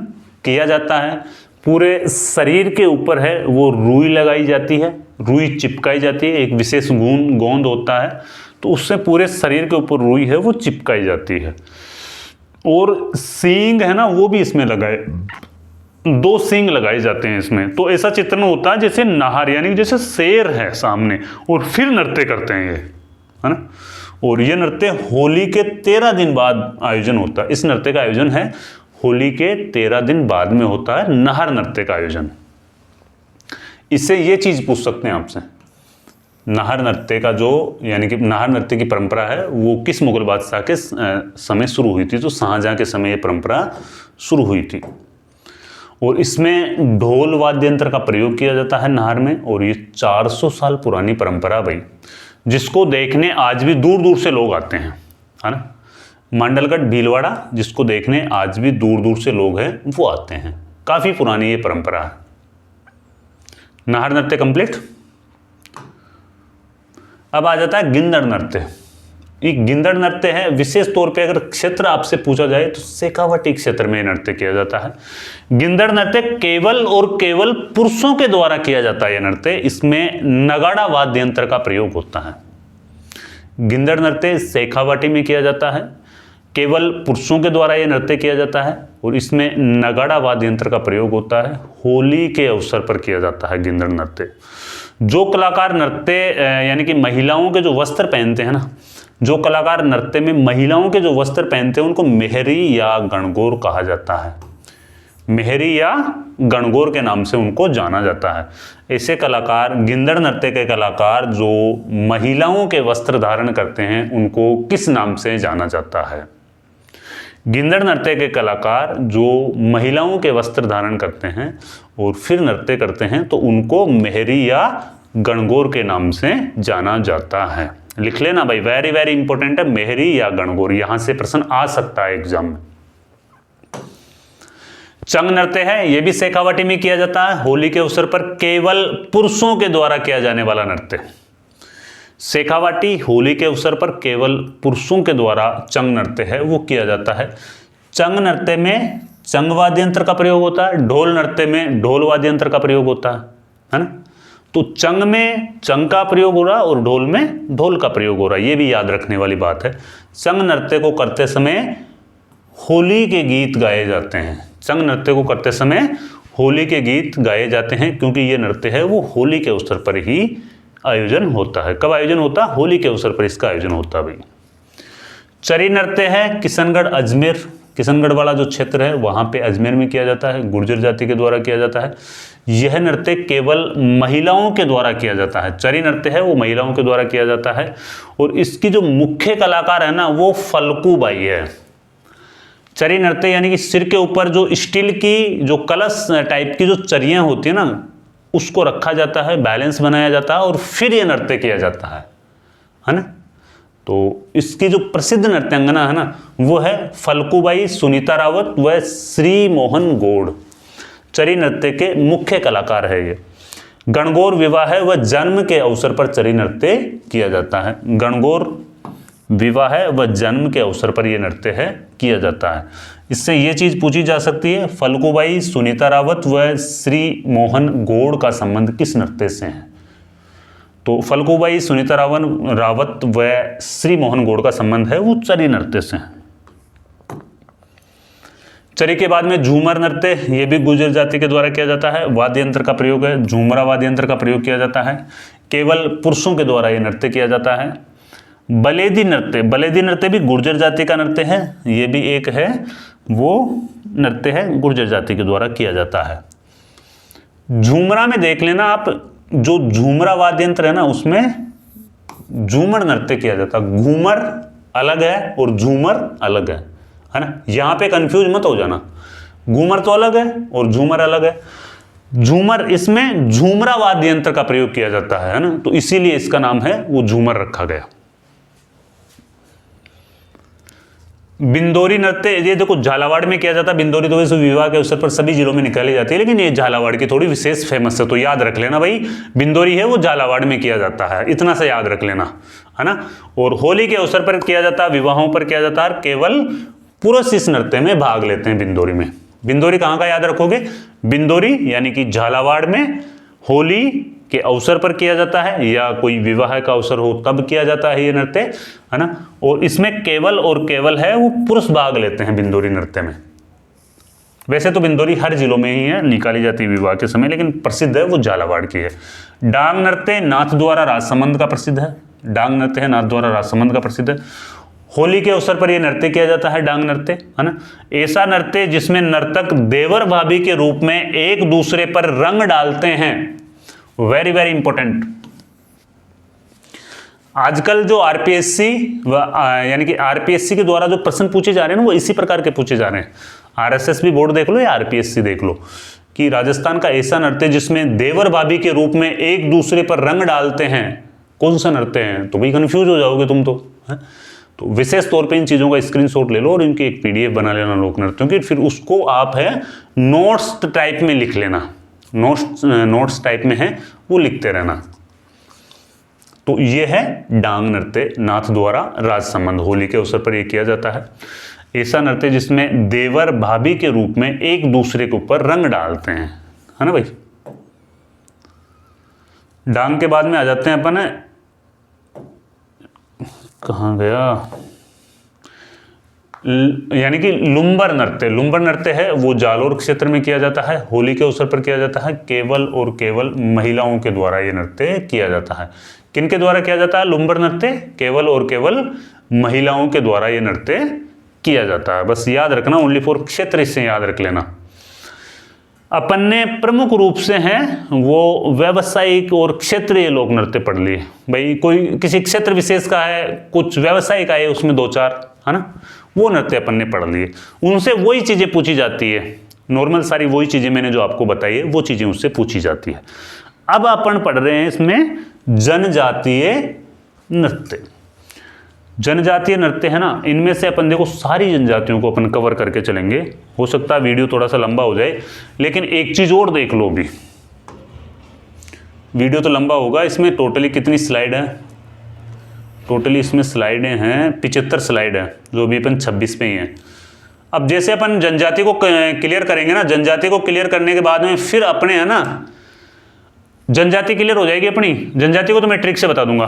किया जाता है। पूरे शरीर के ऊपर है वो रुई लगाई जाती है, रुई चिपकाई जाती है, एक विशेष गोंद होता है, तो उससे पूरे शरीर के ऊपर रुई है वो चिपकाई जाती है। और सींग है ना वो भी इसमें लगाए, 2 सींग लगाए जाते हैं इसमें। तो ऐसा चित्रण होता है जैसे नाहर, यानी जैसे शेर है सामने और फिर नृत्य करते हैं ये, है ना। और ये नृत्य होली के 13 दिन बाद आयोजन होता है। इस नृत्य का आयोजन है होली के 13 दिन बाद में होता है नाहर नृत्य का आयोजन। इससे ये चीज पूछ सकते हैं आपसे, नाहर नृत्य का जो, यानी कि नाहर नृत्य की परंपरा है वो किस मुगल बादशाह के समय शुरू हुई थी? तो शाहजहां के समय ये परंपरा शुरू हुई थी। और इसमें ढोल वाद्य यंत्र का प्रयोग किया जाता है नाहर में, और ये 400 साल पुरानी परंपरा भाई, जिसको देखने आज भी दूर दूर से लोग आते हैं, है ना। मांडलगढ़ भीलवाड़ा, जिसको देखने आज भी दूर दूर से लोग हैं वो आते हैं। काफी पुरानी ये परंपरा है। नाहर नृत्य कंप्लीट। अब आ जाता है गिंदड़ नृत्य। एक गिंदड़ नृत्य है, विशेष तौर पे अगर क्षेत्र आपसे पूछा जाए तो शेखावाटी क्षेत्र में नृत्य किया जाता है। गिंदड़ नृत्य केवल और केवल पुरुषों के द्वारा किया जाता है। यह नृत्य, इसमें नगाड़ा वाद्य यंत्र का प्रयोग होता है। गिंदड़ नृत्य शेखावाटी में किया जाता है, केवल पुरुषों के द्वारा यह नृत्य किया जाता है, और इसमें नगाड़ा वाद्य यंत्र का प्रयोग होता है। होली के अवसर पर किया जाता है गिंदड़ नृत्य। जो कलाकार नृत्य यानी कि महिलाओं के जो वस्त्र पहनते हैं ना, जो कलाकार नृत्य में महिलाओं के जो वस्त्र पहनते हैं उनको मेहरी या गणगौर कहा जाता है। मेहरी या गणगौर के नाम से उनको जाना जाता है। ऐसे कलाकार, गिंदड़ नृत्य के कलाकार जो महिलाओं के वस्त्र धारण करते हैं उनको किस नाम से जाना जाता है? गिंदड़ नृत्य के कलाकार जो महिलाओं के वस्त्र धारण करते हैं और फिर नृत्य करते हैं तो उनको मेहरी या गणगौर के नाम से जाना जाता है। लिख लेना भाई, वेरी वेरी इंपॉर्टेंट है, मेहरी या गणगौर। यहां से प्रश्न आ सकता है एग्जाम में। चंग नृत्य है, यह भी शेखावाटी में किया जाता है। होली के अवसर पर केवल पुरुषों के द्वारा किया जाने वाला नृत्य। शेखावाटी होली के अवसर पर केवल पुरुषों के द्वारा चंग नृत्य है वो किया जाता है। चंग नृत्य में चंग वाद्य यंत्र का प्रयोग होता है, ढोल नृत्य में ढोल वाद्य यंत्र का प्रयोग होता है ना। तो चंग में चंग का प्रयोग हो रहा और ढोल में ढोल का प्रयोग हो रहा, ये भी याद रखने वाली बात है। चंग नृत्य को करते समय होली के गीत गाए जाते हैं। चंग नृत्य को करते समय होली के गीत गाए जाते हैं, क्योंकि ये नृत्य है वो होली के अवसर पर ही आयोजन होता है। कब आयोजन होता है? होली के अवसर पर इसका आयोजन होता है भाई। चरी नृत्य है, किशनगढ़ अजमेर, किशनगढ़ वाला जो क्षेत्र है वहां पे अजमेर में किया जाता है, गुर्जर जाति के द्वारा किया जाता है। यह नृत्य केवल महिलाओं के द्वारा किया जाता है। चरी नृत्य है वो महिलाओं के द्वारा किया जाता है, और इसकी जो मुख्य कलाकार है ना वो फल्गू बाई है। चरी नृत्य यानी कि सिर के ऊपर जो स्टील की जो कलश टाइप की जो चरियां होती है ना उसको रखा जाता है, बैलेंस बनाया जाता है और फिर यह नृत्य किया जाता है ना। तो इसकी जो प्रसिद्ध नृत्यांगना है ना वो है फल्गूबाई, सुनीता रावत व श्री मोहन गौड़। चरी नृत्य के मुख्य कलाकार है ये। गणगौर विवाह व जन्म के अवसर पर चरी नृत्य किया जाता है। गणगौर विवाह व जन्म के अवसर पर यह नृत्य है किया जाता है। इससे ये चीज पूछी जा सकती है, फल्गूबाई, सुनीता रावत व श्री मोहन गौड़ का संबंध किस नृत्य से है? तो फल्गूबाई, सुनीता रावत व श्री मोहन गौड़ का संबंध है वो चरी नृत्य से है। चरी के बाद में झूमर नृत्य, ये भी गुर्जर जाति के द्वारा किया जाता है। वाद्य यंत्र का प्रयोग है, झूमरा वाद्य यंत्र का प्रयोग किया जाता है। केवल पुरुषों के द्वारा यह नृत्य किया जाता है। बलेदी नृत्य, बलेदी नृत्य भी गुर्जर जाति का नृत्य है। ये भी एक है वो नृत्य है गुर्जर जाति के द्वारा किया जाता है। झूमरा में देख लेना आप, जो झूमरा वाद्य यंत्र है ना उसमें झूमर नृत्य किया जाता है। घूमर अलग है और झूमर अलग है ना। यहां पे कंफ्यूज मत हो जाना, घूमर तो अलग है और झूमर अलग है। झूमर, इसमें झूमरा वाद्य यंत्र का प्रयोग किया जाता है ना, तो इसीलिए इसका नाम है वो झूमर रखा गया। बिंदोरी नृत्य, ये देखो झालावाड़ में किया जाता है। बिंदोरी तो वैसे विवाह के अवसर पर सभी जिलों में निकाली जाती है, लेकिन ये झालावाड़ की थोड़ी विशेष फेमस है, तो याद रख लेना भाई, बिंदोरी है वो झालावाड़ में किया जाता है, इतना सा याद रख लेना, है ना। और होली के अवसर पर किया जाता है, विवाहों पर किया जाता है। केवल पुरुष इस नृत्य में भाग लेते हैं बिंदोरी में। बिंदोरी कहाँ का याद रखोगे? बिंदोरी यानी कि झालावाड़ में होली के अवसर पर किया जाता है, या कोई विवाह का अवसर हो तब किया जाता है ये नृत्य, है ना। और इसमें केवल और केवल है वो पुरुष भाग लेते हैं बिंदोरी नृत्य में। वैसे तो बिंदोरी हर जिलों में ही है, निकाली जाती है विवाह के समय, लेकिन प्रसिद्ध है वो झालावाड़ की है। डांग नृत्य नाथद्वारा राजसमंद का प्रसिद्ध है। डांग नृत्य है नाथद्वारा राजसमंद का प्रसिद्ध है। होली के अवसर पर यह नृत्य किया जाता है, डांग नृत्य, है ना। ऐसा नृत्य जिसमें नर्तक देवर भाभी के रूप में एक दूसरे पर रंग डालते हैं। Very very important. आजकल जो आरपीएससी यानी कि आरपीएससी के द्वारा जो प्रश्न पूछे जा रहे हैं ना, वो इसी प्रकार के पूछे जा रहे हैं। आरएसएस बोर्ड देख लो या आरपीएससी देख लो, कि राजस्थान का ऐसा नृत्य जिसमें देवर भाभी के रूप में एक दूसरे पर रंग डालते हैं, कौन सा नृत्य है? तो भाई कंफ्यूज हो जाओगे तुम तो, है? तो विशेष तौर पे इन चीज़ों का स्क्रीनशॉट ले लो और इनकी एक पीडीएफ बना लेना लोक नृत्यों की, फिर उसको आप है नोट्स टाइप में लिख लेना। नोट्स टाइप में है वो लिखते रहना। तो ये है डांग नृत्य नाथद्वारा राजसमंद। होली के अवसर पर यह किया जाता है। ऐसा नृत्य जिसमें देवर भाभी के रूप में एक दूसरे के ऊपर रंग डालते हैं, है ना भाई। डांग के बाद में आ जाते हैं अपन, कहाँ गया, यानी कि लुम्बर नृत्य। लुम्बर नृत्य है वो जालोर क्षेत्र में किया जाता है, होली के अवसर पर किया जाता है। केवल और केवल महिलाओं के द्वारा ये नृत्य किया जाता है। किन के द्वारा किया जाता है लुम्बर नृत्य? केवल और केवल महिलाओं के द्वारा ये नृत्य किया जाता है। बस याद रखना, ओनली फॉर क्षेत्र, इससे याद रख लेना। अपन ने प्रमुख रूप से हैं वो व्यावसायिक और क्षेत्रीय लोक नृत्य पढ़ लिए। भाई कोई किसी क्षेत्र विशेष का है, कुछ व्यावसायिक आए उसमें दो चार, है ना, वो नृत्य अपन ने पढ़ लिए। उनसे वही चीज़ें पूछी जाती है, नॉर्मल सारी वही चीज़ें मैंने जो आपको बताई है वो चीज़ें उससे पूछी जाती है। अब अपन पढ़ रहे हैं इसमें जनजातीय नृत्य। जनजातीय नृत्य है ना, इनमें से अपन देखो सारी जनजातियों को अपन कवर करके चलेंगे। हो सकता है वीडियो थोड़ा सा लंबा हो जाए, लेकिन एक चीज और देख लो भी, वीडियो तो लंबा होगा। इसमें टोटली कितनी स्लाइड है? टोटली इसमें स्लाइडें हैं 75 स्लाइड है, जो भी अपन 26 पे ही हैं। अब जैसे अपन जनजाति को क्लियर करेंगे ना, जनजाति को क्लियर करने के बाद में फिर अपने है ना जनजाति क्लियर हो जाएगी अपनी। जनजाति को तो मैं ट्रिक से बता दूंगा।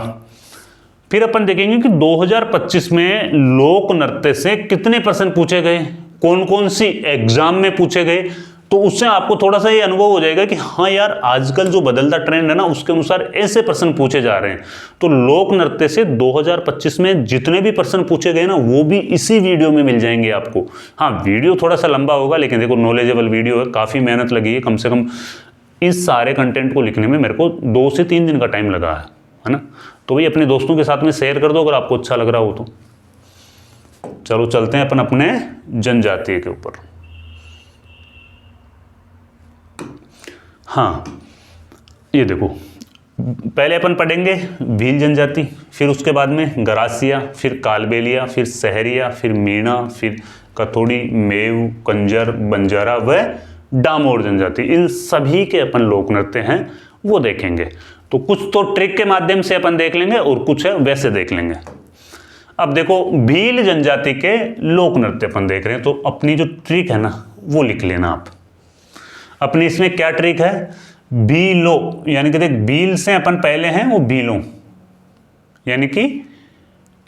फिर अपन देखेंगे कि 2025 में लोक नृत्य से कितने प्रश्न पूछे गए, कौन कौन सी एग्जाम में पूछे गए। तो उससे आपको थोड़ा सा ये अनुभव हो जाएगा कि हाँ यार, आजकल जो बदलता ट्रेंड है ना, उसके अनुसार ऐसे प्रश्न पूछे जा रहे हैं। तो लोक नृत्य से 2025 में जितने भी प्रश्न पूछे गए ना, वो भी इसी वीडियो में मिल जाएंगे आपको। हाँ, वीडियो थोड़ा सा लंबा होगा, लेकिन देखो नॉलेजेबल वीडियो है, काफ़ी मेहनत लगी है। कम से कम इस सारे कंटेंट को लिखने में मेरे को 2 से 3 दिन का टाइम लगा है ना। तो भाई अपने दोस्तों के साथ में शेयर कर दो अगर आपको अच्छा लग रहा हो तो। चलो चलते हैं अपन अपने जनजातीय के ऊपर। हाँ, ये देखो, पहले अपन पढ़ेंगे भील जनजाति, फिर उसके बाद में गरासिया, फिर कालबेलिया, फिर सहरिया, फिर मीणा, फिर कथोड़ी, मेव, कंजर, बंजारा व डामोर जनजाति। इन सभी के अपन लोक नृत्य हैं वो देखेंगे। तो कुछ तो ट्रिक के माध्यम से अपन देख लेंगे और कुछ है वैसे देख लेंगे। अब देखो, भील जनजाति के लोक नृत्य अपन देख रहे हैं, तो अपनी जो ट्रिक है ना वो लिख लेना आप। अपनी इसमें क्या ट्रिक है? भीलो, यानी कि देख भील से अपन पहले हैं वो भीलों, यानी कि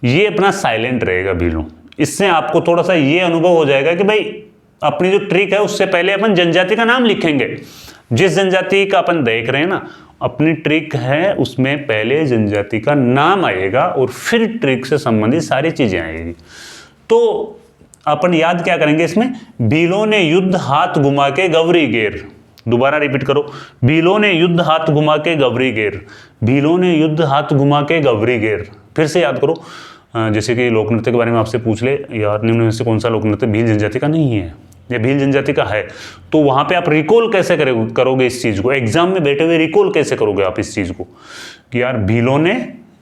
ये अपना साइलेंट रहेगा भीलों। इससे आपको थोड़ा सा ये अनुभव हो जाएगा कि भाई अपनी जो ट्रिक है उससे पहले अपन जनजाति का नाम लिखेंगे। जिस जनजाति का अपन देख रहे हैं ना, अपनी ट्रिक है उसमें पहले जनजाति का नाम आएगा और फिर ट्रिक से संबंधित सारी चीजें आएगी। तो अपन याद क्या करेंगे इसमें? भीलों ने युद्ध हाथ घुमा के गवरी गेर। दोबारा रिपीट करो, भीलों ने युद्ध हाथ घुमा के गवरी गेर। भीलों ने युद्ध हाथ घुमा के गवरी गेर। फिर से याद करो, जैसे कि लोक नृत्य के बारे में आपसे पूछ ले, यार निम्न में से कौन सा लोक नृत्य भील जनजाति का नहीं है या भील जनजाति का है, तो वहां पे आप रिकॉल कैसे करोगे इस चीज को? एग्जाम में बैठे हुए रिकॉल कैसे करोगे आप इस चीज को कि यार भीलों ने,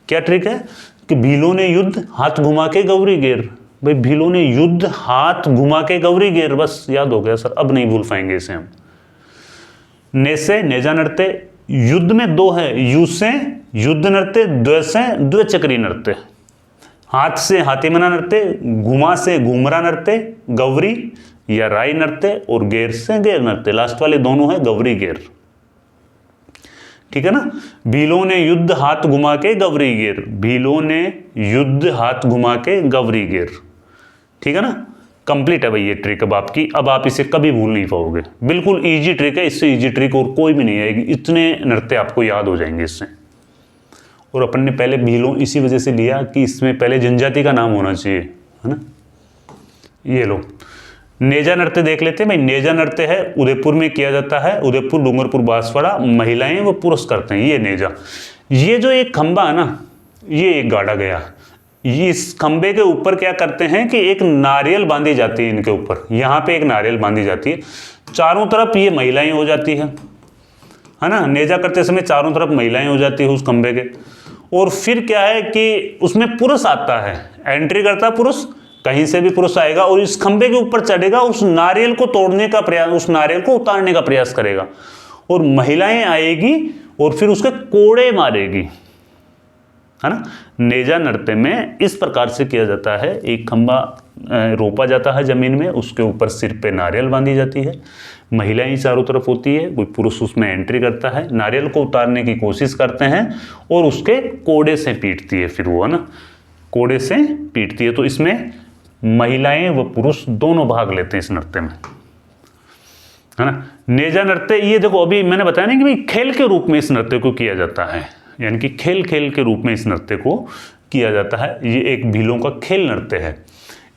क्या ट्रिक है कि भीलों ने युद्ध हाथ घुमा के गौरी गेर। भाई भीलों ने युद्ध हाथ घुमा के गौरी गेर, बस याद हो गया सर, अब नहीं भूल पाएंगे इसे हम। नेसे नेजा नृत्य, युद्ध में 2 है, यु से युद्ध नृत्य, द्व से द्विचक्री नृत्य। हाथ से हाथीमना नृत्य, घुमा से घुमरा नृत्य, गौरी या राई नृत्य, और गेर से गेर नृत्य, लास्ट वाले दोनों है गवरी गेर। ठीक है ना। भीलों ने युद्ध हाथ घुमा के गवरी गेर, भीलों ने युद्ध हाथ घुमा के गवरी गेर। ठीक है ना। कंप्लीट है भाई ये ट्रिक अब आपकी, अब आप इसे कभी भूल नहीं पाओगे। बिल्कुल इजी ट्रिक है, इससे इजी ट्रिक और कोई भी नहीं आएगी, इतने नृत्य आपको याद हो जाएंगे इससे। और अपन ने पहले भीलों इसी वजह से लिया कि इसमें पहले जनजाति का नाम होना चाहिए, है ना। ये लो नेजा नृत्य देख लेते हैं भाई। नेजा नृत्य है उदयपुर में किया जाता है, उदयपुर, डूंगरपुर, बांसवाड़ा, महिलाएं व पुरुष करते हैं ये नेजा। ये जो एक खंबा है ना, ये एक गाड़ा गया, ये इस खंबे के ऊपर क्या करते हैं कि एक नारियल बांधी जाती है इनके ऊपर, यहाँ पे एक नारियल बांधी जाती है, चारों तरफ ये महिलाएं हो जाती है ना। नेजा करते समय चारों तरफ महिलाएं हो जाती है उस खंबे के। और फिर क्या है कि उसमें पुरुष आता है, एंट्री करता पुरुष, कहीं से भी पुरुष आएगा और इस खंबे के ऊपर चढ़ेगा, उस नारियल को तोड़ने का प्रयास, उस नारियल को उतारने का प्रयास करेगा, और महिलाएं आएगी और फिर उसके कोड़े मारेगी, है ना। नेजा नृत्य में इस प्रकार से किया जाता है। एक खंबा रोपा जाता है जमीन में, उसके ऊपर सिर पे नारियल बांधी जाती है, महिलाएं चारों तरफ होती है, कोई पुरुष उसमें एंट्री करता है, नारियल को उतारने की कोशिश करते हैं और उसके कोड़े से पीटती है, फिर वो, है ना, कोड़े से पीटती है। तो इसमें महिलाएं व पुरुष दोनों भाग लेते हैं इस नृत्य में, है ना। नेजा नृत्य ये देखो अभी मैंने बताया ना कि भाई खेल के रूप में इस नृत्य को किया जाता है, यानी कि खेल खेल के रूप में इस नृत्य को किया जाता है। ये एक भीलों का खेल नृत्य है।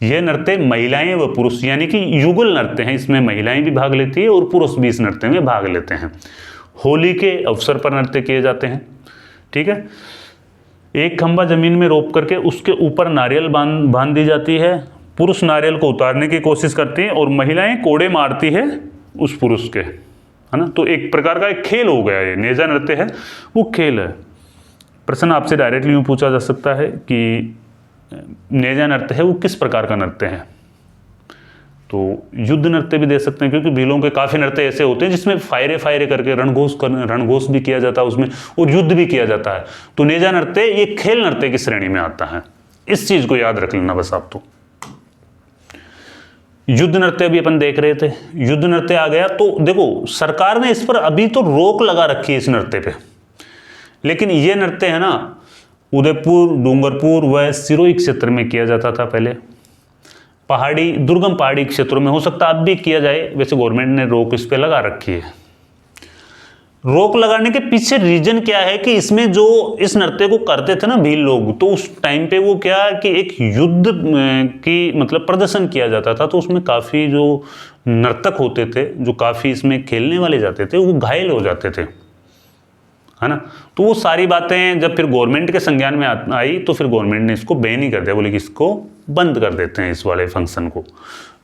यह नृत्य महिलाएं व पुरुष यानी कि युगल नृत्य है, इसमें महिलाएं भी भाग लेती है और पुरुष भी इस नृत्य में भाग लेते हैं। होली के अवसर पर नृत्य किए जाते हैं। ठीक है। एक खंबा जमीन में रोप करके उसके ऊपर नारियल बांध दी जाती है, पुरुष नारियल को उतारने की कोशिश करती है और महिलाएं कोड़े मारती है उस पुरुष के, है ना। तो एक प्रकार का एक खेल हो गया, ये नेजा नृत्य है वो खेल है। प्रश्न आपसे डायरेक्टली यूँ पूछा जा सकता है कि नेजा नृत्य है वो किस प्रकार का नृत्य है, तो युद्ध नृत्य भी दे सकते हैं, क्योंकि भीलों के काफ़ी नृत्य ऐसे होते हैं जिसमें फायरे करके रणघोष भी किया जाता है उसमें, और युद्ध भी किया जाता है। तो नेजा नृत्य ये खेल नृत्य की श्रेणी में आता है, इस चीज़ को याद रख लेना बस आप। तो युद्ध नृत्य भी अपन देख रहे थे, युद्ध नृत्य आ गया तो देखो सरकार ने इस पर अभी तो रोक लगा रखी है इस नृत्य पे, लेकिन ये नृत्य है ना उदयपुर, डूंगरपुर व सिरोही क्षेत्र में किया जाता था पहले, पहाड़ी दुर्गम पहाड़ी क्षेत्रों में, हो सकता अब भी किया जाए, वैसे गवर्नमेंट ने रोक इस पे लगा रखी है। रोक लगाने के पीछे रीजन क्या है कि इसमें जो इस नृत्य को करते थे ना भील लोग, तो उस टाइम पे वो क्या कि एक युद्ध की मतलब प्रदर्शन किया जाता था, तो उसमें काफ़ी जो नर्तक होते थे, जो काफ़ी इसमें खेलने वाले जाते थे, वो घायल हो जाते थे, है ना। तो वो सारी बातें जब फिर गवर्नमेंट के संज्ञान में आई तो फिर गवर्नमेंट ने इसको बैन ही कर दिया, बोले कि इसको बंद कर देते हैं, इस वाले फंक्शन को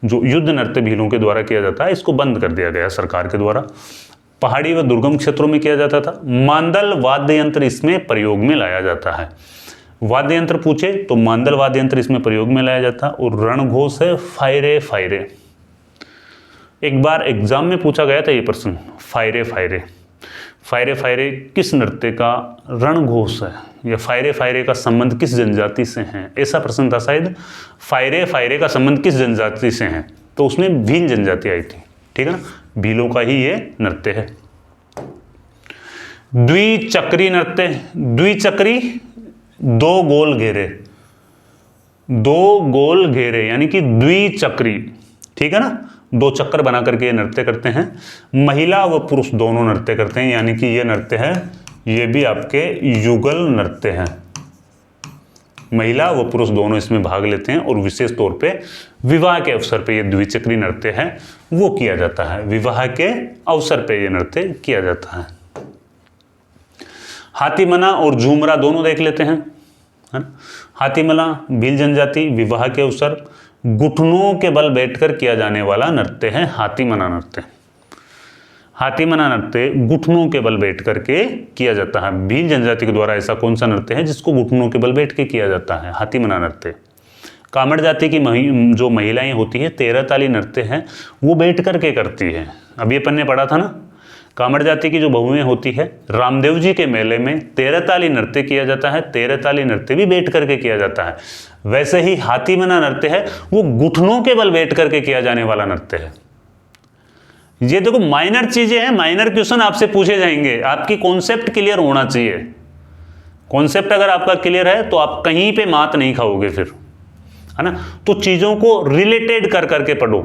जो युद्ध नृत्य भीलों के द्वारा किया जाता है इसको बंद कर दिया गया सरकार के द्वारा। पहाड़ी व दुर्गम क्षेत्रों में किया जाता था। मांदल वाद्य यंत्र इसमें प्रयोग में लाया जाता है। वाद्य यंत्र पूछे तो मांदल वाद्य यंत्र इसमें प्रयोग में लाया जाता है। और रणघोष है फायरे फायरे। एक बार एग्जाम में पूछा गया था ये प्रश्न, फायरे फायरे, फायरे फायरे किस नृत्य का रणघोष है, या फायरे फायरे का संबंध किस जनजाति से है, ऐसा प्रश्न था शायद। फायरे फायरे का संबंध किस जनजाति से है, तो उसमें भील जनजाति आई थी, ठीक है ना, भीलों का ही ये नृत्य है। द्विचक्री नृत्य, द्विचक्री दो गोल घेरे, दो गोल घेरे यानी कि द्विचक्री, ठीक है ना, दो चक्कर बना करके ये नृत्य करते हैं। महिला व पुरुष दोनों नृत्य करते हैं, यानी कि ये नृत्य है, ये भी आपके युगल नृत्य है। महिला व पुरुष दोनों इसमें भाग लेते हैं और विशेष तौर पे विवाह के अवसर पे ये द्विचक्री नृत्य है वो किया जाता है। विवाह के अवसर पे ये नृत्य किया जाता है। हाथीमना और झूमरा दोनों देख लेते हैं, है ना। हाथीमना भील जनजाति, विवाह के अवसर घुटनों के बल बैठकर किया जाने वाला नृत्य है हाथीमना नृत्य। हाथीमना नृत्य घुटनों के बल बैठ करके किया जाता है। भील जनजाति के द्वारा ऐसा कौन सा नृत्य है जिसको घुटनों के बल बैठ के किया जाता है, हाथीमना नृत्य। कामड़ जाति की जो महिलाएं होती है 13 ताली नृत्य है वो बैठ करके करती है। अभी अपन ने पढ़ा था ना, कामड़ जाति की जो बहुएं होती है, रामदेव जी के मेले में 13 ताली नृत्य किया जाता है। 13 ताली नृत्य भी बैठ करके किया जाता है। वैसे ही हाथी मना नृत्य है वो घुटनों के बल बैठ करके किया जाने वाला नृत्य है। ये देखो माइनर चीजें हैं, माइनर क्वेश्चन आपसे पूछे जाएंगे, आपकी कॉन्सेप्ट क्लियर होना चाहिए। कॉन्सेप्ट अगर आपका क्लियर है तो आप कहीं पे मात नहीं खाओगे फिर, है ना। तो चीजों को रिलेटेड कर करके पढ़ो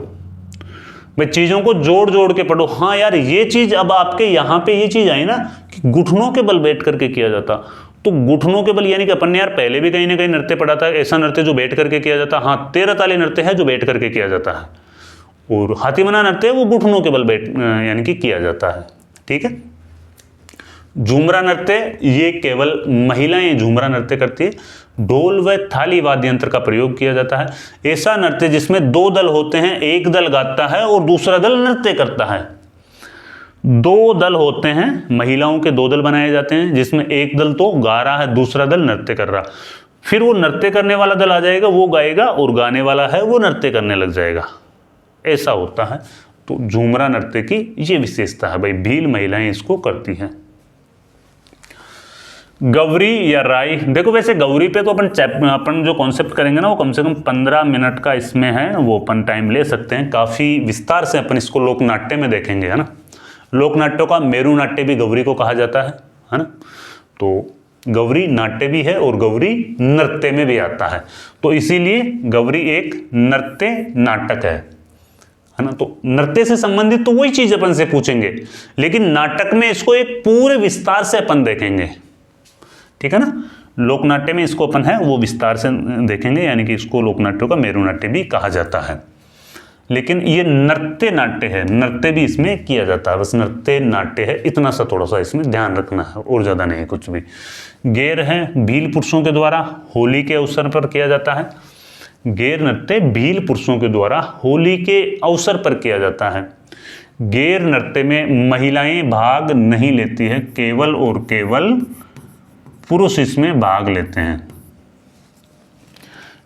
भाई, चीजों को जोड़ जोड़ के पढ़ो। हाँ यार ये चीज अब आपके यहां पे ये चीज आई ना कि घुटनों के बल बैठ करके किया जाता, तो घुटनों के बल यानी कि अपन ने यार पहले भी कहीं ना कहीं नृत्य पढ़ा था, ऐसा नृत्य जो बैठ करके किया जाता। हाँ 13 ताली नृत्य है जो बैठ करके किया जाता है, और हाथी मना नृत्य वो घुटनों के बल बैठ यानी कि किया जाता है। ठीक है। झूमरा नृत्य ये केवल महिलाएं झूमरा नृत्य करती है। ढोल व थाली वाद्य यंत्र का प्रयोग किया जाता है। ऐसा नृत्य जिसमें 2 दल होते हैं, एक दल गाता है और दूसरा दल नृत्य करता है। 2 दल होते हैं, महिलाओं के 2 दल बनाए जाते हैं, जिसमें एक दल तो गा रहा है, दूसरा दल नृत्य कर रहा। फिर वो नृत्य करने वाला दल आ जाएगा, वो गाएगा, और गाने वाला है वो नृत्य करने लग जाएगा। ऐसा होता है। तो झूमरा नृत्य की ये विशेषता है भाई, भील महिलाएं इसको करती हैं। गौरी या राई, देखो वैसे गौरी पे तो अपन जो कॉन्सेप्ट करेंगे ना वो कम से कम 15 मिनट का इसमें है, वो अपन टाइम ले सकते हैं। काफ़ी विस्तार से अपन इसको लोकनाट्य में देखेंगे, है ना। लोकनाट्यों का मेरू नाट्य भी गौरी को कहा जाता है ना। तो गौरी नाट्य भी है और गौरी नृत्य में भी आता है, तो इसीलिए गौरी एक नृत्य नाटक है ना। तो नृत्य से संबंधित तो वही चीज अपन से पूछेंगे, लेकिन नाटक में इसको एक पूरे विस्तार से अपन देखेंगे। ठीक है ना। लोकनाट्य में इसको अपन है वो विस्तार से देखेंगे, यानी कि इसको लोकनाट्यों का मेरू नाट्य भी कहा जाता है। लेकिन ये नृत्य नाट्य है, नृत्य भी इसमें किया जाता है, बस नृत्य नाट्य है, इतना सा थोड़ा सा इसमें ध्यान रखना है, और ज्यादा नहीं कुछ भी। गेर है भील पुरुषों के द्वारा होली के अवसर पर किया जाता है। गेर नृत्य भील पुरुषों के द्वारा होली के अवसर पर किया जाता है। गेर नृत्य में महिलाएं भाग नहीं लेती है, केवल और केवल पुरुष इसमें भाग लेते हैं।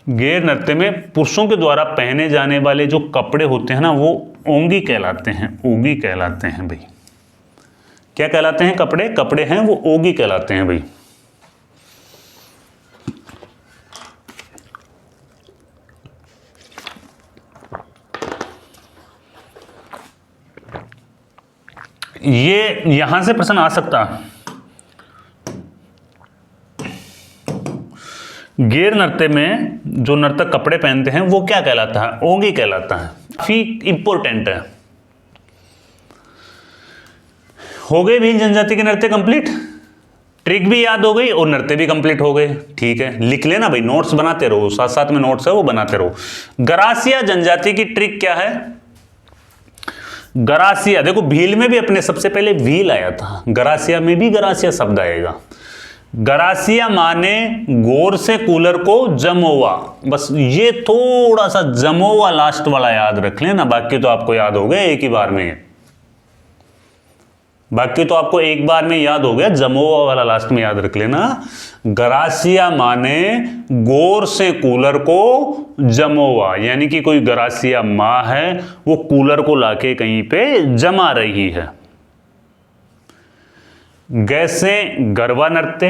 गेर नृत्य में पुरुषों के द्वारा पहने जाने वाले जो कपड़े होते हैं ना वो ओंगी कहलाते हैं, ओगी कहलाते हैं भाई। क्या कहलाते हैं? कपड़े, कपड़े हैं वो ओगी कहलाते हैं भाई। ये यहां से प्रश्न आ सकता है। गेर नृत्य में जो नर्तक कपड़े पहनते हैं वो क्या कहलाता है? ओंगी कहलाता है। काफी इंपॉर्टेंट है। हो गए भील जनजाति के नृत्य कंप्लीट, ट्रिक भी याद हो गई और नृत्य भी कंप्लीट हो गए। ठीक है, लिख लेना भाई, नोट्स बनाते रहो, साथ साथ में नोट्स है वो बनाते रहो। गरासिया जनजाति की ट्रिक क्या है? गरासिया, देखो भील में भी अपने सबसे पहले भील आया था, गरासिया में भी गरासिया शब्द आएगा। गरासिया माने गोर से कूलर को जमोवा, बस ये थोड़ा सा जमोवा लास्ट वाला याद रख लेना, बाकी तो आपको याद हो गया एक ही बार में, बाकी तो आपको एक बार में याद हो गया, जमोवा वाला लास्ट में याद रख लेना। गरासिया माने गोर से कूलर को जमोवा, यानी कि कोई गरासिया माँ है वो कूलर को लाके कहीं पे जमा रही है। गैसे गरबा नृत्य,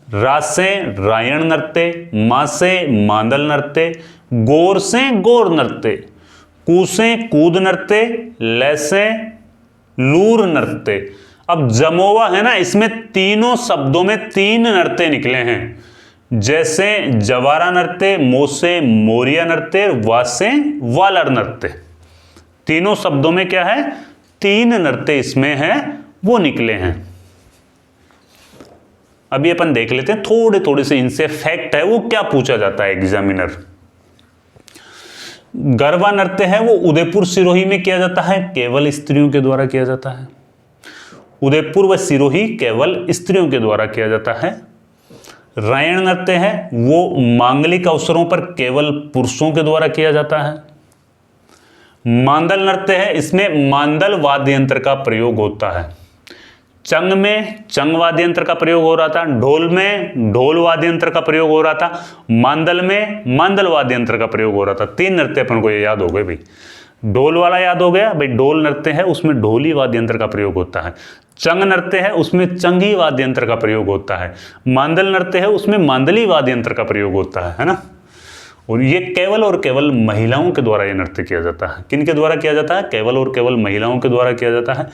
रासे रायण नृत्य, मासे मांदल नृत्य, गोर से गोर नृत्य, कूसे कूद नृत्य, लैसे लूर नृत्य। अब जमोवा है ना, इसमें तीनों शब्दों में 3 नृत्य निकले हैं, जैसे जवारा नृत्य, मोसे मोरिया नृत्य, वासे वालर नृत्य। तीनों शब्दों में क्या है? 3 नृत्य इसमें है वो निकले हैं। अभी अपन देख लेते हैं थोड़े थोड़े से इनसे फैक्ट है वो क्या पूछा जाता है एग्जामिनर। गरबा नृत्य है वो उदयपुर सिरोही में किया जाता है, केवल स्त्रियों के द्वारा किया जाता है। उदयपुर व सिरोही केवल स्त्रियों के द्वारा किया जाता है। रायण नृत्य है वो मांगलिक अवसरों पर केवल पुरुषों के द्वारा किया जाता है। मांदल नृत्य है, इसमें मांदल वाद्य यंत्र का प्रयोग होता है। चंग में चंग वाद्य यंत्र का प्रयोग हो रहा था, ढोल में ढोल वाद्य यंत्र का प्रयोग हो रहा था, मांदल में मांदल वाद्य यंत्र का प्रयोग हो रहा था। 3 नृत्य अपन को ये याद हो गए भाई। ढोल वाला याद हो गया भाई, ढोल नृत्य है उसमें ढोली वाद्य यंत्र का प्रयोग होता है। चंग नृत्य है उसमें चंगी वाद्य यंत्र का प्रयोग होता है। मांदल नृत्य है उसमें मांदली वाद्य यंत्र का प्रयोग होता है ना। और ये केवल और केवल महिलाओं के द्वारा ये नृत्य किया जाता है। किन के द्वारा किया जाता है? केवल और केवल महिलाओं के द्वारा किया जाता है।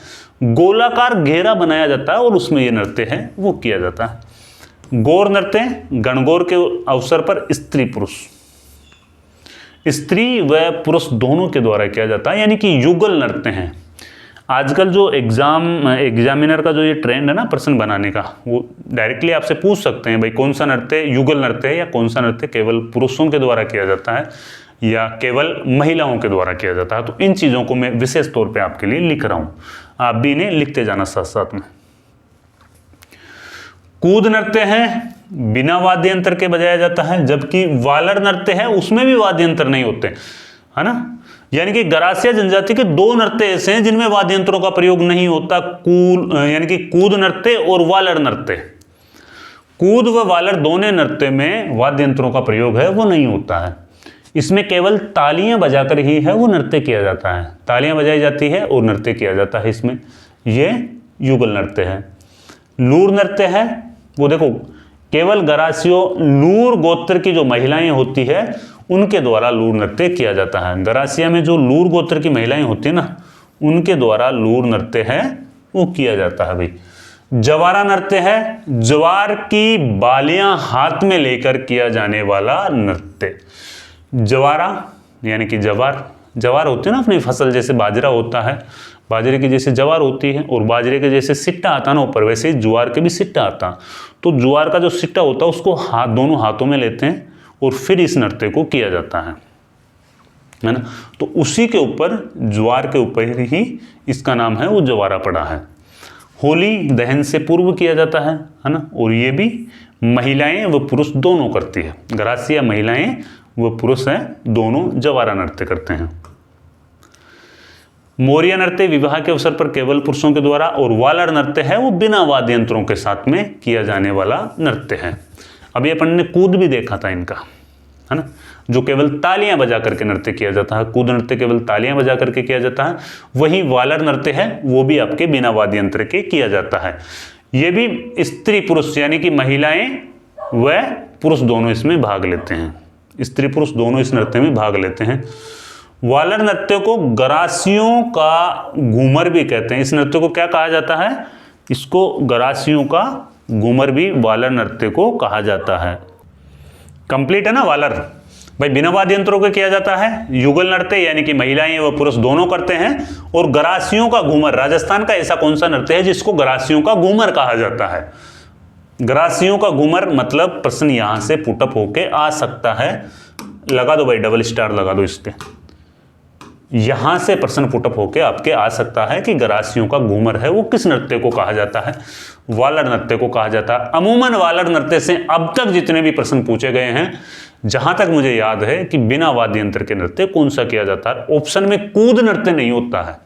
गोलाकार घेरा बनाया जाता है और उसमें ये नृत्य है वो किया जाता है। गौर नृत्य गणगौर के अवसर पर स्त्री पुरुष, स्त्री व पुरुष दोनों के द्वारा किया जाता है, यानी कि युगल नृत्य हैं। आजकल जो एग्जामिनर का जो ये ट्रेंड है ना प्रश्न बनाने का, वो डायरेक्टली आपसे पूछ सकते हैं भाई कौन सा नृत्य युगल नृत्य है या कौन सा नृत्य केवल पुरुषों के द्वारा किया जाता है या केवल महिलाओं के द्वारा किया जाता है। तो इन चीज़ों को मैं विशेष तौर पे आपके लिए लिख रहा हूँ, आप भी इन्हें लिखते जाना साथ साथ में। कूद नृत्य है बिना वाद्य यंत्र के बजाया जाता है, जबकि वालर नृत्य है उसमें भी वाद्य यंत्र नहीं होते, है ना। यानी कि गरासिया जनजाति के दो नृत्य ऐसे हैं जिनमें वाद्य यंत्रों का प्रयोग नहीं होता, यानी कि कूद नृत्य और वालर नृत्य। कूद व वालर दोनों नृत्य में वाद्य यंत्रों का प्रयोग है वो नहीं होता है। इसमें केवल तालियां बजाकर ही है वो नृत्य किया जाता है, तालियां बजाई जाती है और नृत्य किया जाता है इसमें। ये युगल नृत्य है। लूर नृत्य है वो देखो केवल गरासियों लूर गोत्र की जो महिलाएं होती है उनके द्वारा लूर नृत्य किया जाता है। गरासिया में जो लूर गोत्र की महिलाएं होती है ना उनके द्वारा लूर नृत्य है वो किया जाता है भाई। जवारा नृत्य है ज्वार की बालियां हाथ में लेकर किया जाने वाला नृत्य। जवारा यानी कि जवार होती है ना अपनी फसल, जैसे बाजरा होता है, बाजरे की जैसे जवार होती है और बाजरे के जैसे सिट्टा आता है ना ऊपर, वैसे ही ज्वार के भी सिट्टा आता। तो ज्वार का जो सिट्टा होता है उसको दोनों हाथों में लेते हैं और फिर इस नृत्य को किया जाता है ना। तो उसी के ऊपर ज्वार के ऊपर ही इसका नाम है वो जवारा पड़ा है। होली दहन से पूर्व किया जाता है ना। और ये भी महिलाएं व पुरुष दोनों करती है। गरासिया महिलाएं व पुरुष हैं दोनों जवारा नृत्य करते हैं। मोरिया नृत्य विवाह के अवसर पर केवल पुरुषों के द्वारा, और वालर नृत्य है वो बिना वाद्य यंत्रों के साथ में किया जाने वाला नृत्य है। अभी अपन ने कूद भी देखा था इनका, है ना, जो केवल तालियां बजा करके नृत्य किया जाता है। कूद नृत्य केवल तालियां बजा करके किया जाता है। वही वालर नृत्य है वो भी आपके बिना वाद्य यंत्र के किया जाता है। ये भी स्त्री पुरुष यानी कि महिलाएं व पुरुष दोनों इसमें भाग लेते हैं। स्त्री पुरुष दोनों इस नृत्य में भाग लेते हैं। वालर नृत्य को गरासियों का घूमर भी कहते हैं। इस नृत्य को क्या कहा जाता है? इसको गरासियों का घूमर भी वालर नृत्य को कहा जाता है। कंप्लीट है ना वालर भाई, बिना वाद्य यंत्रों के किया जाता है। युगल नृत्य यानी कि महिलाएं व पुरुष दोनों करते हैं। और गरासियों का घूमर, राजस्थान का ऐसा कौन सा नृत्य है जिसको गरासियों का घूमर कहा जाता है? गरासियों का घूमर मतलब प्रश्न यहां से पुटअप होके आ सकता है। लगा दो भाई, डबल स्टार लगा दो इसके। यहां से प्रश्न पुटअप होके आपके आ सकता है कि गरासियों का घूमर है वो किस नृत्य को कहा जाता है? वालर नृत्य को कहा जाता है। अमूमन वालर नृत्य से अब तक जितने भी प्रश्न पूछे गए हैं, जहां तक मुझे याद है कि बिना वाद्य यंत्र के नृत्य कौन सा किया जाता है? ऑप्शन में कूद नृत्य नहीं होता है,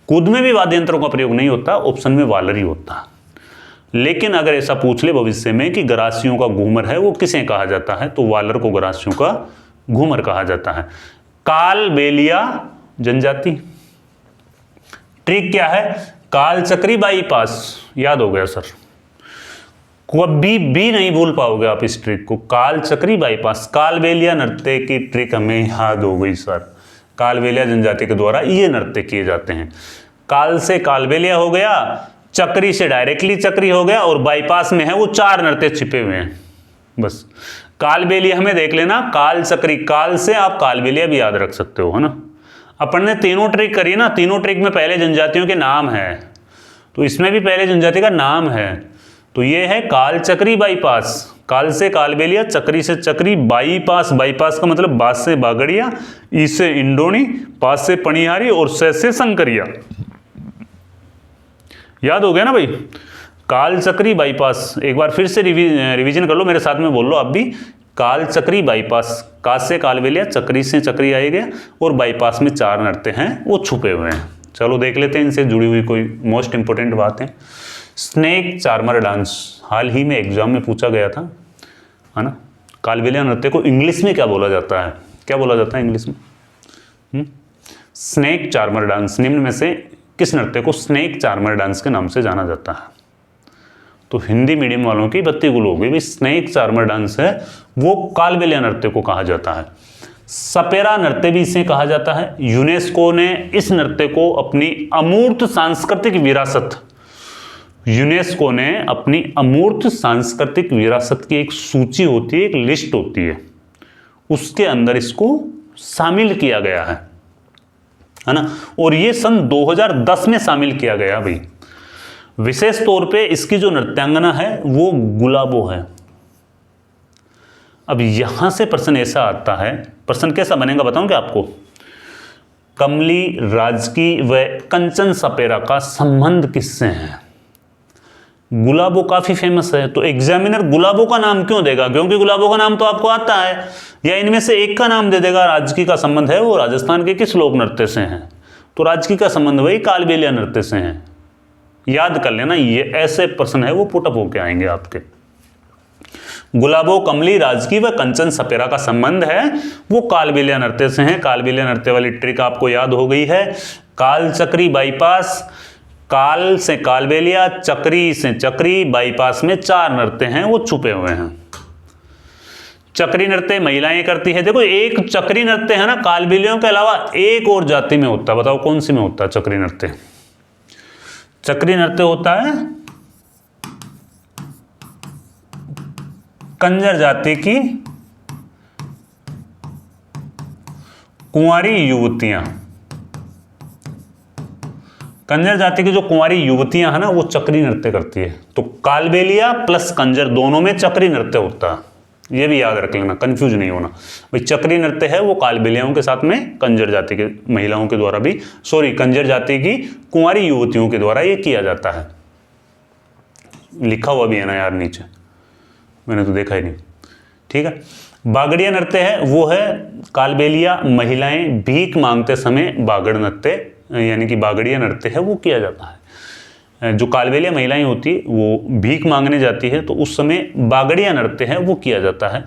कूद में भी वाद्य यंत्रों का प्रयोग नहीं होता, ऑप्शन में वालर ही होता है। लेकिन अगर ऐसा पूछ ले भविष्य में कि गरासियों का घूमर है वो किसे कहा जाता है, तो वालर को गरासियों का घूमर कहा जाता है। काल बेलिया जनजाति, ट्रिक क्या है? काल चक्री बाईपास, याद हो गया सर, कभी भी नहीं भूल पाओगे आप इस ट्रिक को। काल चक्री बाईपास, कालबेलिया नृत्य की ट्रिक हमें याद हो गई सर। कालबेलिया जनजाति के द्वारा ये नृत्य किए जाते हैं। काल से कालबेलिया हो गया, चक्री से डायरेक्टली चक्री हो गया, और बाईपास में है वो चार नृत्य छिपे हुए हैं। बस कालबेलिया हमें देख लेना, काल चक्री, काल से आप कालबेलिया भी याद रख सकते हो, है ना। अपन ने तीनों ट्रिक करी ना, तीनों ट्रिक में पहले जनजातियों के नाम है, तो इसमें भी पहले जनजाति का नाम है। तो ये है काल चक्री बाईपास, काल से कालबेलिया, चक्री से चक्री, बाईपास, बाईपास का मतलब बास से बागड़िया, ई से इंडोनी, पास से पणिहारी और से संकरिया। याद हो गया ना भाई? काल चक्री बाईपास, एक बार फिर से रिवीजन कर लो, मेरे साथ में बोल लो आप भी। काल चक्री बाईपास, काल से कालबेलिया, चक्री से चक्री आई गया, और बाईपास में चार नृत्य हैं वो छुपे हुए हैं। चलो देख लेते हैं इनसे जुड़ी हुई कोई मोस्ट इंपोर्टेंट बात है। स्नेक चार्मर डांस हाल ही में एग्जाम में पूछा गया था, है ना। कालबेलिया नृत्य को इंग्लिश में क्या बोला जाता है? क्या बोला जाता है इंग्लिश में? स्नेक चार्मर डांस, निम्न में से किस नृत्य को स्नेक चार्मर डांस के नाम से जाना जाता है? तो हिंदी मीडियम वालों की बत्ती गुल हो गई भाई, स्नेक चार्मर डांस है वो कालबेलिया नृत्य को कहा जाता है। सपेरा नृत्य भी इसे कहा जाता है। यूनेस्को ने इस नृत्य को अपनी अमूर्त सांस्कृतिक विरासत, यूनेस्को ने अपनी अमूर्त सांस्कृतिक विरासत की एक सूची होती है, एक लिस्ट होती है, उसके अंदर इसको शामिल किया गया है ना। और ये सन 2010 में शामिल किया गया भाई। विशेष तौर पे इसकी जो नृत्यांगना है वो गुलाबो है। अब यहां से प्रश्न ऐसा आता है, प्रश्न कैसा बनेगा बताऊं क्या आपको? कमली राजकी व कंचन सपेरा का संबंध किससे है? गुलाबो काफी फेमस है, तो एग्जामिनर गुलाबो का नाम क्यों देगा? क्योंकि गुलाबो का नाम तो आपको आता है, या इनमें से एक का नाम दे देगा। राजकी का संबंध है वो राजस्थान के किस लोक नृत्य से है? तो राजकी का संबंध वही कालबेलिया नृत्य से है। याद कर लेना, ये ऐसे प्रश्न है वो पुटअप होके आएंगे आपके। गुलाबो, कमली, राजकी व कंचन सपेरा का संबंध है वो कालबेलिया नृत्य से है। कालबेलिया नृत्य वाली ट्रिक आपको याद हो गई है। काल चक्री बाईपास, काल से कालबेलिया, चक्री से चक्री, बाईपास में 4 नृत्य हैं वो छुपे हुए हैं। चक्री नृत्य महिलाएं करती है। देखो एक चक्री नृत्य है ना, कालबेलियों के अलावा एक और जाति में होता है, बताओ कौन सी में होता है चक्री नृत्य? चक्री नृत्य होता है कंजर जाति की कुंवारी युवतियां। कंजर जाति की जो कुंवारी युवतियां है ना वो चक्री नृत्य करती है। तो कालबेलिया प्लस कंजर दोनों में चक्री नृत्य होता है, ये भी याद रख लेना, कंफ्यूज नहीं होना भाई। चक्री नृत्य है वो कालबेलियाओं के साथ में कंजर जाति के महिलाओं के द्वारा भी, कंजर जाति की कुंवारी युवतियों के द्वारा ये किया जाता है। लिखा हुआ भी है ना यार नीचे, मैंने तो देखा ही नहीं। ठीक है, बागड़िया नृत्य है वो है कालबेलिया महिलाएं भीख मांगते समय बागड़ नृत्य यानी कि बागड़िया नृत्य है वो किया जाता है। जो कालबेलिया महिलाएं होती है वो भीख मांगने जाती है तो उस समय बागड़िया नृत्य है वो किया जाता है।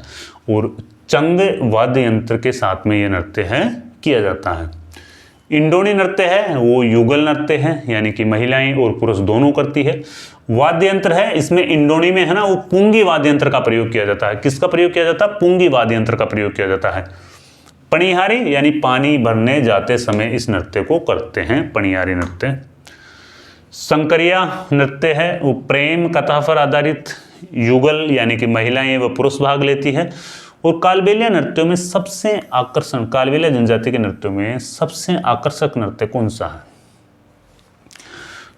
और चंग वाद्य यंत्र के साथ में ये नृत्य है किया जाता है। इंडोनी नृत्य है वो युगल नृत्य है, यानी कि महिलाएं और पुरुष दोनों करती है। वाद्य यंत्र है इसमें इंडोनी में है ना वो पुंगी वाद्य यंत्र का प्रयोग किया जाता है। किसका प्रयोग किया जाता है? पुंगी वाद्य यंत्र का प्रयोग किया जाता है। पणिहारी यानी पानी भरने जाते समय इस नृत्य को करते हैं, पणिहारी नृत्य। शंकरिया नृत्य है वो प्रेम कथा पर आधारित युगल यानी कि महिलाएं व पुरुष भाग लेती है। और कालबेलिया नृत्यों में सबसे आकर्षण, कालबेलिया जनजाति के नृत्यों में सबसे आकर्षक नृत्य कौन सा है?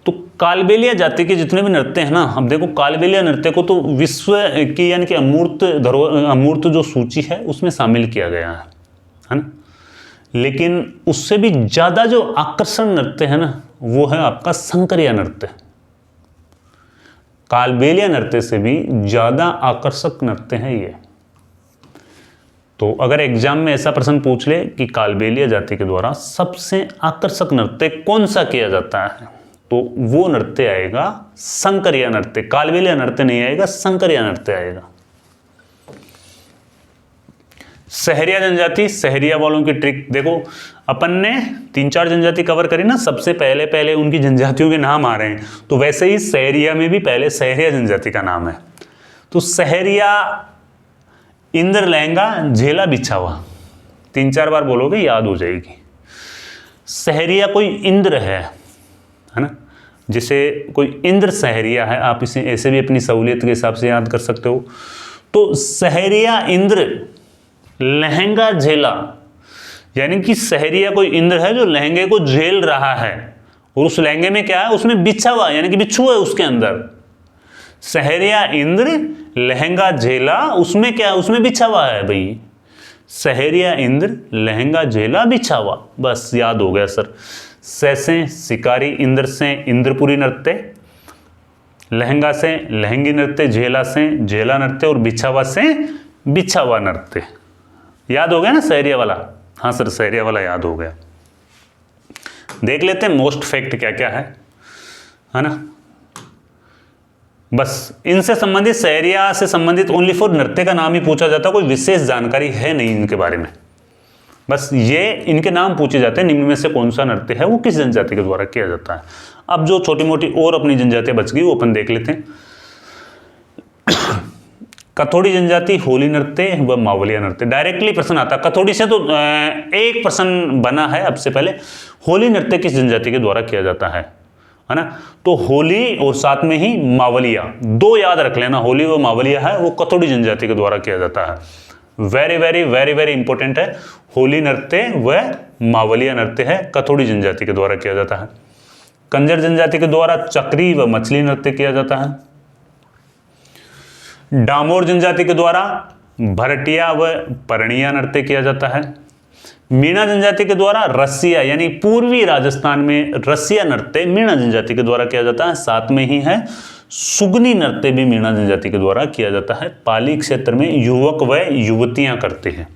तो कालबेलिया जाति के जितने भी नृत्य हैं ना, अब देखो कालबेलिया नृत्य को तो विश्व की यानी कि अमूर्त जो सूची है उसमें शामिल किया गया है ना। लेकिन उससे भी ज्यादा जो आकर्षण नृत्य है ना वो है आपका शंकरिया नृत्य। कालबेलिया नृत्य से भी ज्यादा आकर्षक नृत्य है ये। तो अगर एग्जाम में ऐसा प्रश्न पूछ ले कि कालबेलिया जाति के द्वारा सबसे आकर्षक नृत्य कौन सा किया जाता है, तो वो नृत्य आएगा शंकरिया नृत्य। कालबेलिया नृत्य नहीं आएगा, शंकरिया नृत्य आएगा। सहरिया जनजाति, सहरिया वालों की ट्रिक देखो, अपन ने 3-4 जनजाति कवर करी ना, सबसे पहले उनकी जनजातियों के नाम आ रहे हैं, तो वैसे ही सहरिया में भी पहले सहरिया जनजाति का नाम है। तो सहरिया इंद्र लहंगा झेला बिछावा, 3-4 बार बोलोगे याद हो जाएगी। सहरिया कोई इंद्र है ना, जिसे कोई इंद्र सहरिया है, आप इसे ऐसे भी अपनी सहूलियत के हिसाब से याद कर सकते हो। तो सहरिया इंद्र लहंगा झेला, यानी कि सहरिया कोई इंद्र है जो लहंगे को झेल रहा है, और उस लहंगे में क्या है, उसमें बिछा हुआ यानी कि बिच्छू है उसके अंदर। सहरिया इंद्र लहंगा झेला, उसमें क्या है, उसमें बिछा हुआ है भाई। सहरिया इंद्र लहंगा झेला बिछा हुआ, बस याद हो गया सर। से शिकारी, इंद्र से इंद्रपुरी नृत्य, लहंगा से लहंगी नृत्य, झेला से झेला नृत्य, और बिछावा से बिछावा नृत्य। याद हो गया ना सहरिया वाला? हाँ सर सहरिया वाला याद हो गया। देख लेते हैं मोस्ट फैक्ट क्या क्या है ना। बस इनसे संबंधित, सहरिया से संबंधित ओनली फॉर नृत्य का नाम ही पूछा जाता है, कोई विशेष जानकारी है नहीं इनके बारे में। बस ये इनके नाम पूछे जाते हैं, निम्न में से कौन सा नृत्य है वो किस जनजाति के द्वारा किया जाता है। अब जो छोटी मोटी और अपनी जनजातियां बच गई वो अपन देख लेते हैं। कथोड़ी जनजाति, होली नृत्य व मावलिया नृत्य। डायरेक्टली प्रश्न आता है कथोड़ी से, तो एक प्रश्न बना है अब से पहले, होली नृत्य किस जनजाति के द्वारा किया जाता है ना। तो होली और साथ में ही मावलिया, दो याद रख लेना, होली व मावलिया है वो कथोड़ी जनजाति के द्वारा किया जाता है। Very very very very important है, होली नृत्य व मावलिया नृत्य है कथोड़ी जनजाति के द्वारा किया जाता है। कंजर जनजाति के द्वारा चक्री व मछली नृत्य किया जाता है। डामोर जनजाति के द्वारा भरटिया व परनिया नृत्य किया जाता है। मीणा जनजाति के द्वारा रसिया, यानी पूर्वी राजस्थान में रसिया नृत्य मीणा जनजाति के द्वारा किया जाता है। साथ में ही है सुगनी नृत्य भी मीणा जनजाति के द्वारा किया जाता है। पाली क्षेत्र में युवक व युवतियां करते हैं,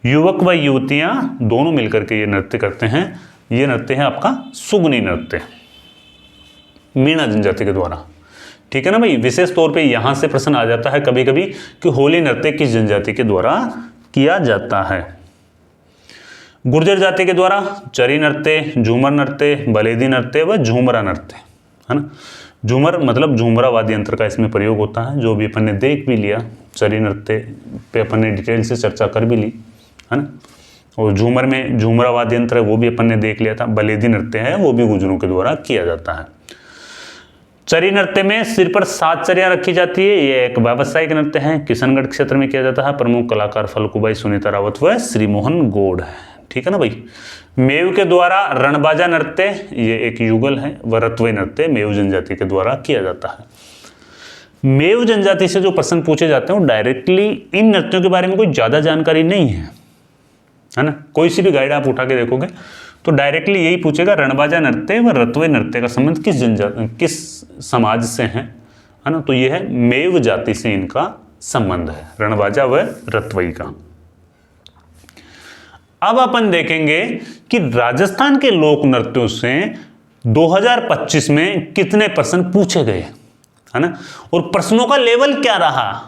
युवक व युवतियां दोनों मिलकर के ये नृत्य करते हैं। ये नृत्य है आपका सुगनी नृत्य मीणा जनजाति के द्वारा। ठीक है ना भाई, विशेष तौर पे यहां से प्रश्न आ जाता है कभी कभी कि होली नृत्य किस जनजाति के द्वारा किया जाता है। गुर्जर जाति के द्वारा चरी नृत्य, झूमर नृत्य, बलेदी नृत्य व झूमरा नृत्य, है ना। झूमर मतलब झूमरा वाद्य यंत्र का इसमें प्रयोग होता है, जो भी अपन ने देख भी लिया। चरी नृत्य पे अपन ने डिटेल से चर्चा कर भी ली, है ना। और झूमर में झूमरा वाद्य यंत्र है वो भी अपन ने देख लिया था। बलेदी नृत्य है वो भी गुर्जरों के द्वारा किया जाता है। चरी नृत्य में सिर पर 7 चरियां रखी जाती है, ये एक व्यावसायिक नृत्य है, किशनगढ़ क्षेत्र में किया जाता है। प्रमुख कलाकार फल्गुबाई, सुनीता रावत व श्री मोहन गौड़ है। ठीक है ना भाई। मेव के द्वारा रणबाजा नृत्य, ये एक युगल है, व रतवे नृत्य मेव जनजाति के द्वारा किया जाता है। मेव जनजाति से जो प्रश्न पूछे जाते हैं वो डायरेक्टली इन नृत्यों के बारे में कोई ज्यादा जानकारी नहीं है ना। कोई सी भी गाइड आप उठा के देखोगे तो डायरेक्टली यही पूछेगा रणबाजा नृत्य व रतवे नृत्य का संबंध किस जनजाति, किस समाज से है ना। तो ये है मेव जाति से इनका संबंध है, रणबाजा व रतवई का। अब अपन देखेंगे कि राजस्थान के लोक नृत्यों से 2025 में कितने प्रश्न पूछे गए, है ना, और प्रश्नों का लेवल क्या रहा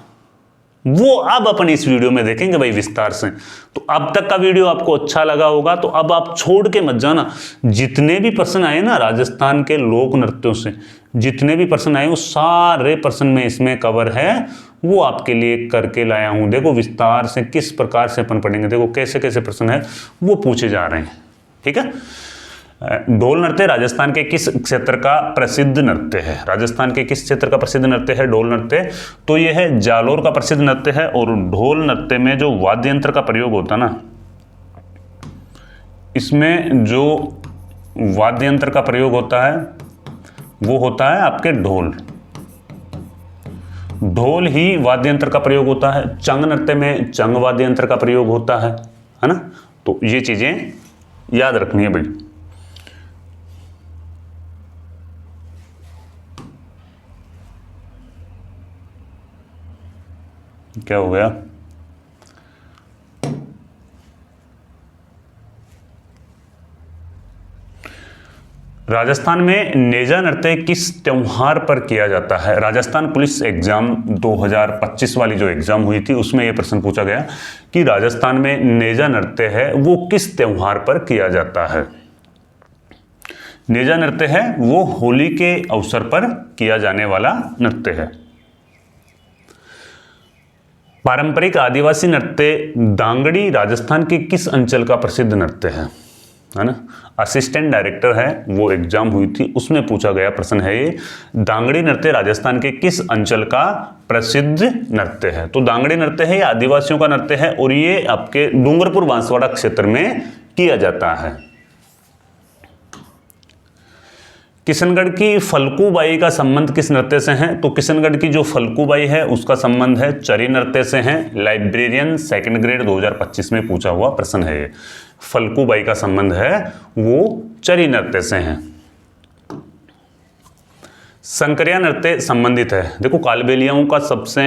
वो अब अपन इस वीडियो में देखेंगे भाई विस्तार से। तो अब तक का वीडियो आपको अच्छा लगा होगा तो अब आप छोड़ के मत जाना। जितने भी प्रश्न आए ना राजस्थान के लोक नृत्यों से, जितने भी प्रश्न आए वो सारे प्रश्न में इसमें कवर है, वो आपके लिए करके लाया हूं। देखो विस्तार से किस प्रकार से अपन पढ़ेंगे, देखो कैसे कैसे प्रश्न है वो पूछे जा रहे हैं। ठीक है। ढोल नृत्य राजस्थान के किस क्षेत्र का प्रसिद्ध नृत्य है? राजस्थान के किस क्षेत्र का प्रसिद्ध नृत्य है ढोल नृत्य? तो यह है जालोर का प्रसिद्ध नृत्य है। और ढोल नृत्य में जो वाद्य यंत्र का प्रयोग होता है ना, इसमें जो वाद्य यंत्र का प्रयोग होता है वो होता है आपके ढोल। ढोल ही वाद्य यंत्र का प्रयोग होता है। चंग नृत्य में चंग वाद्य यंत्र का प्रयोग होता है ना। तो ये चीजें याद रखनी है भाई। क्या हो गया? राजस्थान में नेजा नृत्य किस त्योहार पर किया जाता है? राजस्थान पुलिस एग्जाम 2025 वाली जो एग्जाम हुई थी उसमें यह प्रश्न पूछा गया कि राजस्थान में नेजा नृत्य है वो किस त्योहार पर किया जाता है। नेजा नृत्य है वो होली के अवसर पर किया जाने वाला नृत्य है। पारंपरिक आदिवासी नृत्य दांगड़ी राजस्थान के किस अंचल का प्रसिद्ध नृत्य है ना। असिस्टेंट डायरेक्टर है वो एग्जाम हुई थी उसमें पूछा गया प्रश्न है ये, दांगड़ी नृत्य राजस्थान के किस अंचल का प्रसिद्ध नृत्य है। तो दांगड़ी नृत्य है ये आदिवासियों का नृत्य है और ये आपके डूंगरपुर बांसवाड़ा क्षेत्र में किया जाता है। किशनगढ़ की फल्गुबाई का संबंध किस नृत्य से है? तो किशनगढ़ की जो फल्गुबाई है उसका संबंध है चरी नृत्य से है। लाइब्रेरियन सेकंड ग्रेड 2025 में पूछा हुआ प्रश्न है ये। फल्गुबाई का संबंध है वो चरी नृत्य से है। संकरिया नृत्य संबंधित है। देखो कालबेलियाओं का सबसे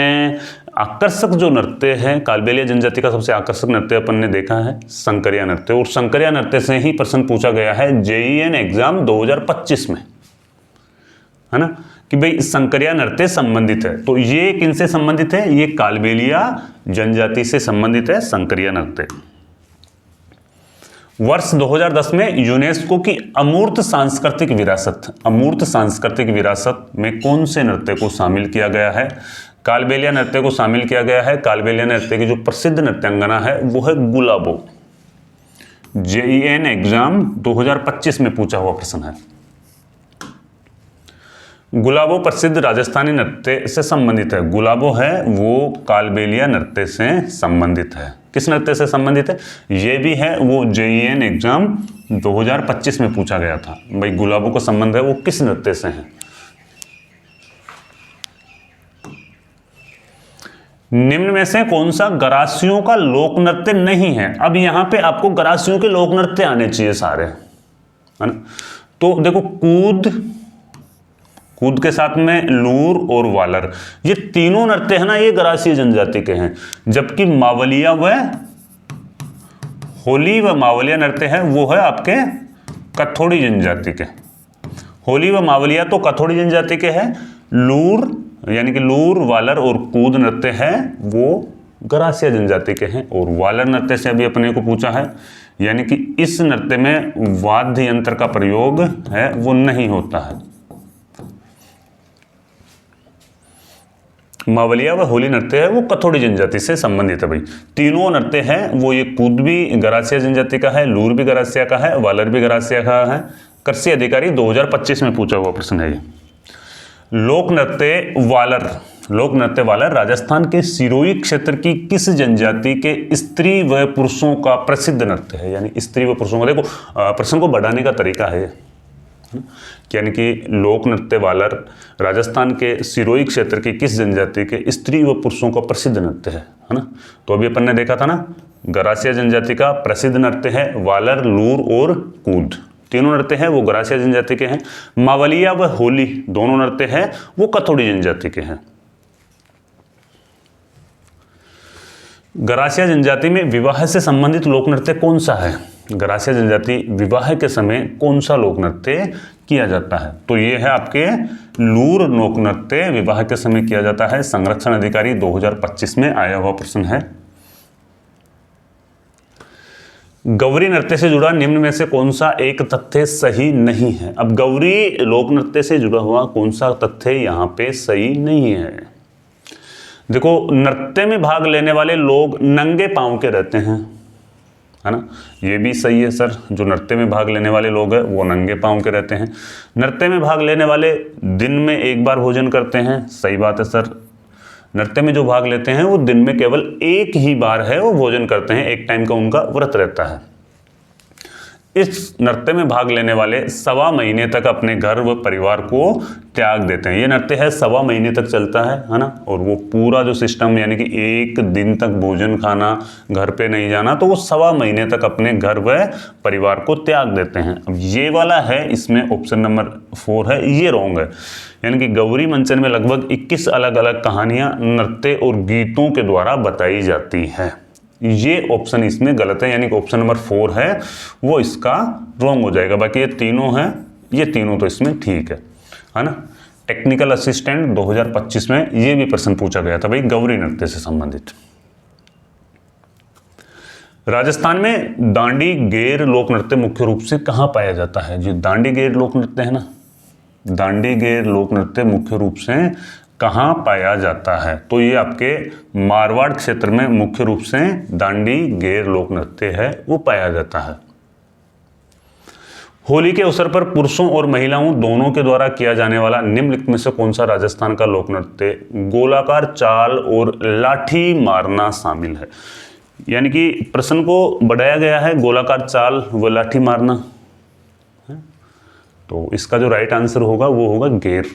आकर्षक जो नृत्य है, कालबेलिया जनजाति का सबसे आकर्षक नृत्य अपन ने देखा है संकरिया नृत्य, और संकरिया नृत्य से ही प्रश्न पूछा गया है JEN एग्जाम 2025 में, है ना, कि भाई संकरिया नृत्य संबंधित है। तो ये किनसे संबंधित है? ये कालबेलिया जनजाति से संबंधित है संकरिया नृत्य। वर्ष 2010 में यूनेस्को की अमूर्त सांस्कृतिक विरासत में कौन से नृत्य को शामिल किया गया है? कालबेलिया नृत्य को शामिल किया गया है। कालबेलिया नृत्य की जो प्रसिद्ध नृत्यांगना है वो है गुलाबो। JEN एग्जाम 2025 में पूछा हुआ प्रश्न है। गुलाबो प्रसिद्ध राजस्थानी नृत्य से संबंधित है। गुलाबो है वो कालबेलिया नृत्य से संबंधित है। किस नृत्य से संबंधित है? ये भी है वो JEN एग्जाम 2025 में पूछा गया था। भाई गुलाबो का संबंध है वो किस नृत्य से है? निम्न में से कौन सा गरासियों का लोक नृत्य नहीं है? अब यहां पे आपको गरासियों के लोक नृत्य आने चाहिए सारे, है ना। तो देखो कूद के साथ में लूर और वालर, ये तीनों नृत्य है ना, ये गरासिया जनजाति के हैं। जबकि मावलिया व होली व मावलिया नृत्य है वो है आपके कथोड़ी जनजाति के। होली व मावलिया तो कथोड़ी जनजाति के हैं। लूर यानी कि लूर, वालर और कूद नृत्य है वो गरासिया जनजाति के हैं। और वालर नृत्य से अभी अपने को पूछा है, यानी कि इस नृत्य में वाद्य यंत्र का प्रयोग है वो नहीं होता है। मावलिया व होली नृत्य है वो कथोड़ी जनजाति से संबंधित है। भाई तीनों नृत्य है वो, ये कूद भी गरासिया जनजाति का है, लूर भी गरासिया का है, वालर भी गरासिया का है। कृषि अधिकारी 2025 में पूछा हुआ प्रश्न है ये। लोक नृत्य वालर राजस्थान के सिरोही क्षेत्र की किस जनजाति के स्त्री व पुरुषों का प्रसिद्ध नृत्य है? यानी स्त्री व पुरुषों का, देखो प्रश्न को बढ़ाने का तरीका है, यानी कि लोक नृत्य वालर राजस्थान के सिरोही क्षेत्र की किस जनजाति के स्त्री व पुरुषों का प्रसिद्ध नृत्य है ना। तो अभी अपन ने देखा था ना, गरासिया जनजाति का प्रसिद्ध नृत्य है वालर, लूर और कूद। तीनों नृत्य हैं वो गरासिया जनजाति के हैं। मावलिया व होली दोनों नृत्य हैं वो कथोड़ी जनजाति के हैं। गरासिया जनजाति में विवाह से संबंधित लोक नृत्य कौन सा है? गरासिया जनजाति विवाह के समय कौन सा लोक नृत्य किया जाता है? तो ये है आपके लूर लोक नृत्य विवाह के समय किया जाता है। संरक्षण अधिकारी 2025 में आया हुआ प्रश्न है। गौरी नृत्य से जुड़ा निम्न में से कौन सा एक तथ्य सही नहीं है? अब गौरी लोक नृत्य से जुड़ा हुआ कौन सा तथ्य यहाँ पे सही नहीं है? देखो नृत्य में भाग लेने वाले लोग नंगे पांव के रहते हैं, है ना। ये भी सही है सर, जो नृत्य में भाग लेने वाले लोग हैं वो नंगे पांव के रहते हैं। नृत्य में भाग लेने वाले दिन में एक बार भोजन करते हैं, सही बात है सर। नृत्य में जो भाग लेते हैं वो दिन में केवल एक ही बार है वो भोजन करते हैं, एक टाइम का उनका व्रत रहता है। इस नृत्य में भाग लेने वाले 1.25 महीने तक अपने घर व परिवार को त्याग देते हैं। ये नृत्य है 1.25 महीने तक चलता है ना। और वो पूरा जो सिस्टम यानी कि एक दिन तक भोजन खाना, घर पे नहीं जाना, तो वो 1.25 महीने तक अपने घर व परिवार को त्याग देते हैं। अब ये वाला है, इसमें ऑप्शन नंबर 4 है, ये रॉन्ग है। यानी कि गौरी मंचन में लगभग 21 अलग अलग कहानियां नृत्य और गीतों के द्वारा बताई जाती है। ये ऑप्शन इसमें गलत है, यानी कि ऑप्शन नंबर 4 है वो इसका रॉन्ग हो जाएगा। बाकी ये तीनों हैं, ये तीनों तो इसमें ठीक है ना। टेक्निकल असिस्टेंट 2025 में ये भी प्रश्न पूछा गया था भाई गौरी नृत्य से संबंधित। राजस्थान में दांडी गेर लोक नृत्य मुख्य रूप से कहाँ पाया जाता है? जो दांडी गेर लोक नृत्य है ना, दांडी गेर लोक नृत्य मुख्य रूप से कहाँ पाया जाता है? तो ये आपके मारवाड़ क्षेत्र में मुख्य रूप से दांडी गेर लोक नृत्य है वो पाया जाता है। होली के अवसर पर पुरुषों और महिलाओं दोनों के द्वारा किया जाने वाला निम्नलिखित में से कौन सा राजस्थान का लोक नृत्य गोलाकार चाल और लाठी मारना शामिल है? यानी कि प्रश्न को बढ़ाया गया है, गोलाकार चाल व लाठी मारना, तो इसका जो राइट आंसर होगा वो होगा गेर।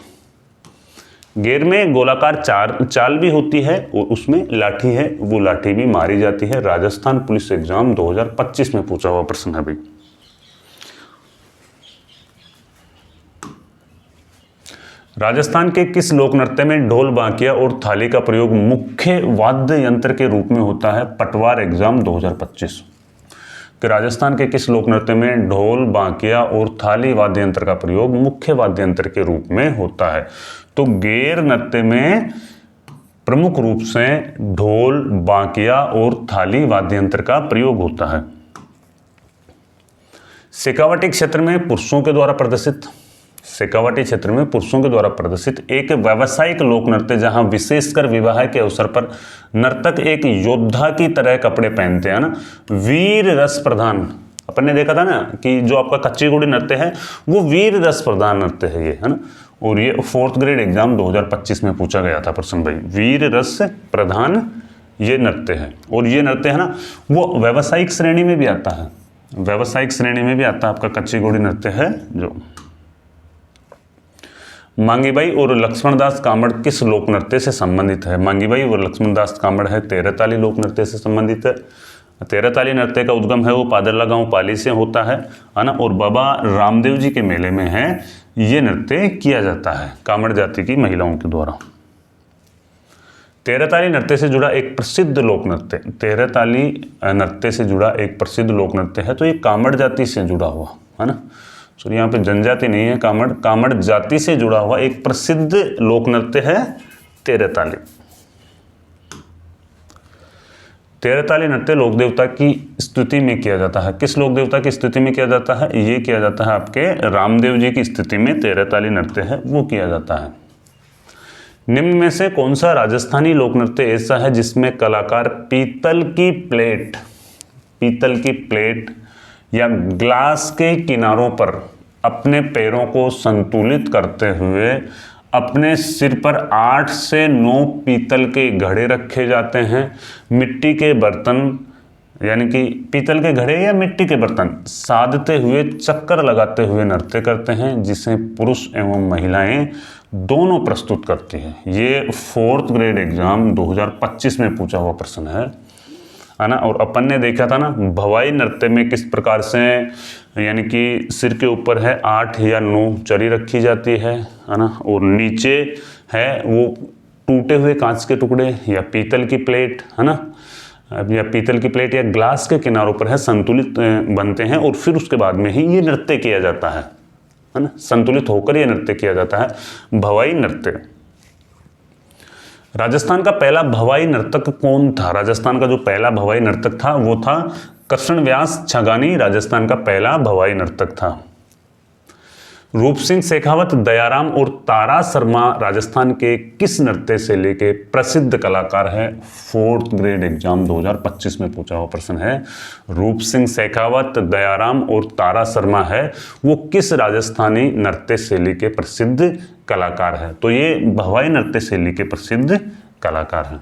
गेर में गोलाकार चाल भी होती है और उसमें लाठी है, वो लाठी भी मारी जाती है। राजस्थान पुलिस एग्जाम 2025 में पूछा हुआ प्रश्न है भाई। राजस्थान के किस लोक नृत्य में ढोल, बांकिया और थाली का प्रयोग मुख्य वाद्य यंत्र के रूप में होता है? पटवार एग्जाम 2025 कि राजस्थान के किस लोक नृत्य में ढोल, बांकिया और थाली वाद्य यंत्र का प्रयोग मुख्य वाद्य यंत्र के रूप में होता है? तो गेर नृत्य में प्रमुख रूप से ढोल, बांकिया और थाली वाद्य यंत्र का प्रयोग होता है। शेखावटी क्षेत्र में पुरुषों के द्वारा प्रदर्शित, शेखावटी क्षेत्र में पुरुषों के द्वारा प्रदर्शित एक व्यावसायिक लोक नृत्य, जहां विशेषकर विवाह के अवसर पर नर्तक एक योद्धा की तरह कपड़े पहनते हैं ना, वीर रस प्रधान। अपन ने देखा था ना कि जो आपका कच्ची घोड़ी नृत्य है वो वीर रस प्रधान नृत्य है ये, है ना। और ये 4th ग्रेड एग्जाम 2025 में पूछा गया था प्रश्न भाई, वीर रस प्रधान ये नृत्य है। और ये नृत्य है ना वो व्यावसायिक श्रेणी में भी आता है, व्यावसायिक श्रेणी में भी आता है आपका कच्ची घोड़ी नृत्य है जो। मांगीबाई और लक्ष्मणदास कामड़ किस लोक नृत्य से संबंधित है? मांगीबाई और लक्ष्मणदास कामड़ है तेरहताली लोक नृत्य से संबंधित है। तेरहताली नृत्य का उद्गम है वो पादरला गांव पाली से होता है ना। और बाबा रामदेव जी के मेले में है ये नृत्य किया जाता है कामड़ जाति की महिलाओं के द्वारा। तेरहताली नृत्य से जुड़ा एक प्रसिद्ध लोक नृत्य, तेरहताली नृत्य से जुड़ा एक प्रसिद्ध लोक नृत्य है तो ये कामड़ जाति से जुड़ा हुआ है ना। सॉरी यहाँ पे जनजाति नहीं है, कामड़ जाति से जुड़ा हुआ एक प्रसिद्ध लोक नृत्य है तेरहताली। तेरहताली नृत्य लोक देवता की स्तुति में किया जाता है। किस लोक देवता की स्तुति में किया जाता है? ये किया जाता है आपके रामदेव जी की स्तुति में तेरहताली नृत्य है वो किया जाता है। निम्न में से कौन सा राजस्थानी लोक नृत्य ऐसा है जिसमें कलाकार पीतल की प्लेट या ग्लास के किनारों पर अपने पैरों को संतुलित करते हुए अपने सिर पर 8 से 9 पीतल के घड़े रखे जाते हैं, मिट्टी के बर्तन यानी कि पीतल के घड़े या मिट्टी के बर्तन साधते हुए चक्कर लगाते हुए नृत्य करते हैं, जिसे पुरुष एवं महिलाएं दोनों प्रस्तुत करती हैं। ये 4th ग्रेड एग्जाम 2025 में पूछा हुआ प्रश्न है ना। और अपन ने देखा था ना भवाई नृत्य में किस प्रकार से यानी कि सिर के ऊपर है 8 या 9 चरी रखी जाती है ना। और नीचे है वो टूटे हुए कांच के टुकड़े या पीतल की प्लेट है ना, या पीतल की प्लेट या ग्लास के किनारों पर है संतुलित बनते हैं और फिर उसके बाद में ही ये नृत्य किया जाता है ना। संतुलित होकर ये नृत्य किया जाता है भवाई नृत्य। राजस्थान का पहला भवाई नर्तक कौन था? राजस्थान का जो पहला भवाई नर्तक था वो था कृष्ण व्यास छगानी, राजस्थान का पहला भवाई नर्तक था। रूप सिंह शेखावत, दयाराम और तारा शर्मा राजस्थान के किस नृत्य से लेके प्रसिद्ध कलाकार है? 4th ग्रेड एग्जाम 2025 में पूछा हुआ प्रश्न है। रूप सिंह शेखावत, दयाराम और तारा शर्मा है वो किस राजस्थानी नृत्य शैली के प्रसिद्ध कलाकार है? तो ये भवाई नृत्य शैली के प्रसिद्ध कलाकार हैं।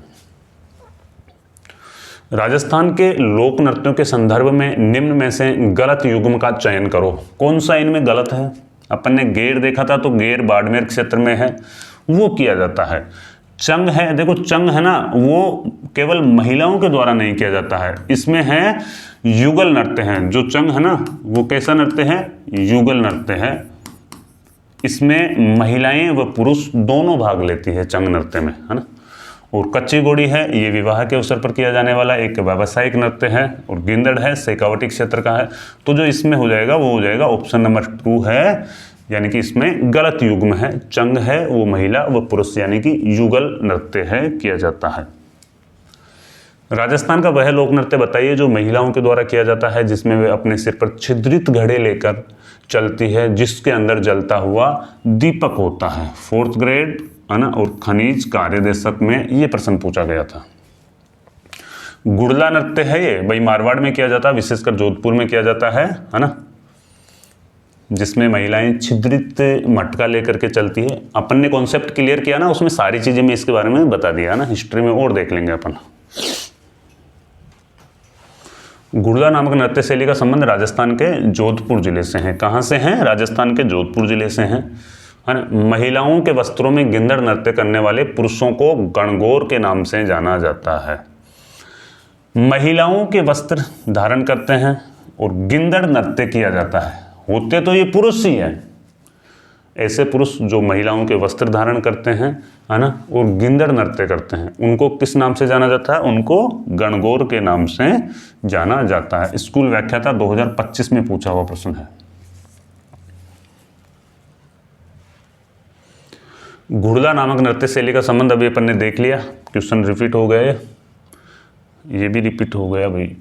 राजस्थान के लोक नृत्यों के संदर्भ में निम्न में से गलत युग्म का चयन करो। कौन सा इनमें गलत है? अपन ने गेर देखा था तो गेर बाड़मेर क्षेत्र में है वो किया जाता है। चंग है, देखो चंग है ना वो केवल महिलाओं के द्वारा नहीं किया जाता है, इसमें है युगल नृत्य है। जो चंग है ना वो कैसा नृत्य है? युगल नृत्य है। इसमें महिलाएं व पुरुष दोनों भाग लेती है चंग नृत्य में, है ना। और कच्ची घोड़ी है ये विवाह के अवसर पर किया जाने वाला एक व्यावसायिक नृत्य है। और गिंदड़ है शेखावटी क्षेत्र का है। तो जो इसमें हो जाएगा वो हो जाएगा ऑप्शन नंबर 2 है, यानी कि इसमें गलत युग्म है। चंग है वो महिला व पुरुष यानी कि युगल नृत्य है किया जाता है। राजस्थान का वह लोक नृत्य बताइए जो महिलाओं के द्वारा किया जाता है, जिसमें वे अपने सिर पर छिद्रित घड़े लेकर चलती है, जिसके अंदर जलता हुआ दीपक होता है। 4th ग्रेड है ना। और खनिज कार्यदेशक में ये प्रश्न पूछा गया था। गुड़ला नृत्य है ये भाई मारवाड़ में किया जाता है, विशेषकर जोधपुर में किया जाता है ना, जिसमें महिलाएं छिद्रित मटका लेकर के चलती है। अपन ने कॉन्सेप्ट क्लियर किया ना, उसमें सारी चीजें मैं इसके बारे में बता दिया ना, हिस्ट्री में और देख लेंगे अपन। गुड़ला नामक नृत्य शैली का संबंध राजस्थान के जोधपुर जिले से है। कहाँ से है? राजस्थान के जोधपुर जिले से है। महिलाओं के वस्त्रों में गिंदड़ नृत्य करने वाले पुरुषों को गणगौर के नाम से जाना जाता है। महिलाओं के वस्त्र धारण करते हैं और गिंदड़ नृत्य किया जाता है। होते तो ये पुरुष ही हैं, ऐसे पुरुष जो महिलाओं के वस्त्र धारण करते हैं है ना और गिंदड़ नृत्य करते हैं, उनको किस नाम से जाना जाता है? उनको गणगौर के नाम से जाना जाता है। स्कूल व्याख्याता 2025 में पूछा हुआ प्रश्न है। गुड़ला नामक नृत्य शैली का संबंध अभी अपन ने देख लिया, क्वेश्चन रिपीट हो गए, ये भी रिपीट हो गया भाई।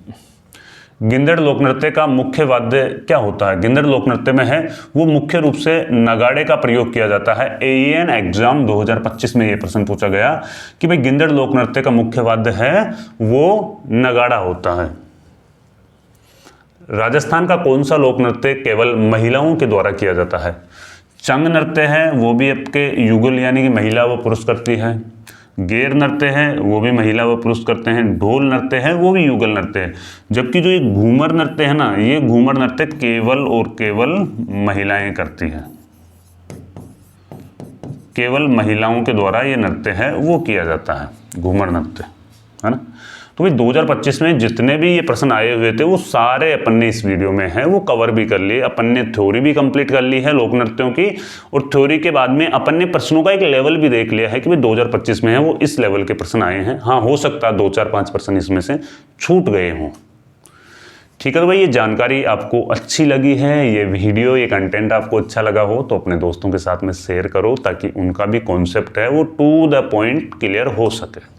गिंदड़ लोक नृत्य का मुख्य वाद्य क्या होता है? गिंदड़ लोक नृत्य में है वो मुख्य रूप से नगाड़े का प्रयोग किया जाता है। AEN एग्जाम 2025 में ये प्रश्न पूछा गया कि भाई गिंदड़ लोक नृत्य का मुख्य वाद्य है वो नगाड़ा होता है। राजस्थान का कौन सा लोक नृत्य केवल महिलाओं के द्वारा किया जाता है? चंग नृत्य है वो भी आपके युगल यानी कि महिला व पुरुष करती है। गेर नृत्य है वो भी महिला व पुरुष करते हैं। ढोल नृत्य है वो भी युगल नृत्य है। जबकि जो ये घूमर नृत्य है ना, ये घूमर नृत्य केवल और केवल महिलाएं करती हैं। केवल महिलाओं के द्वारा ये नृत्य है वो किया जाता है, घूमर नृत्य, है ना। तो भाई 2025 में जितने भी ये प्रश्न आए हुए थे वो सारे अपन ने इस वीडियो में है वो कवर भी कर लिए। अपन ने थ्योरी भी कंप्लीट कर ली है लोक नृत्यों की, और थ्योरी के बाद में अपन ने प्रश्नों का एक लेवल भी देख लिया है कि भाई 2025 में है वो इस लेवल के प्रश्न आए हैं। हाँ, हो सकता है 2-4-5 प्रश्न इसमें से छूट गए हों। ठीक है, तो भाई ये जानकारी आपको अच्छी लगी है, ये वीडियो, ये कंटेंट आपको अच्छा लगा हो तो अपने दोस्तों के साथ में शेयर करो ताकि उनका भी कॉन्सेप्ट है वो टू द पॉइंट क्लियर हो सके।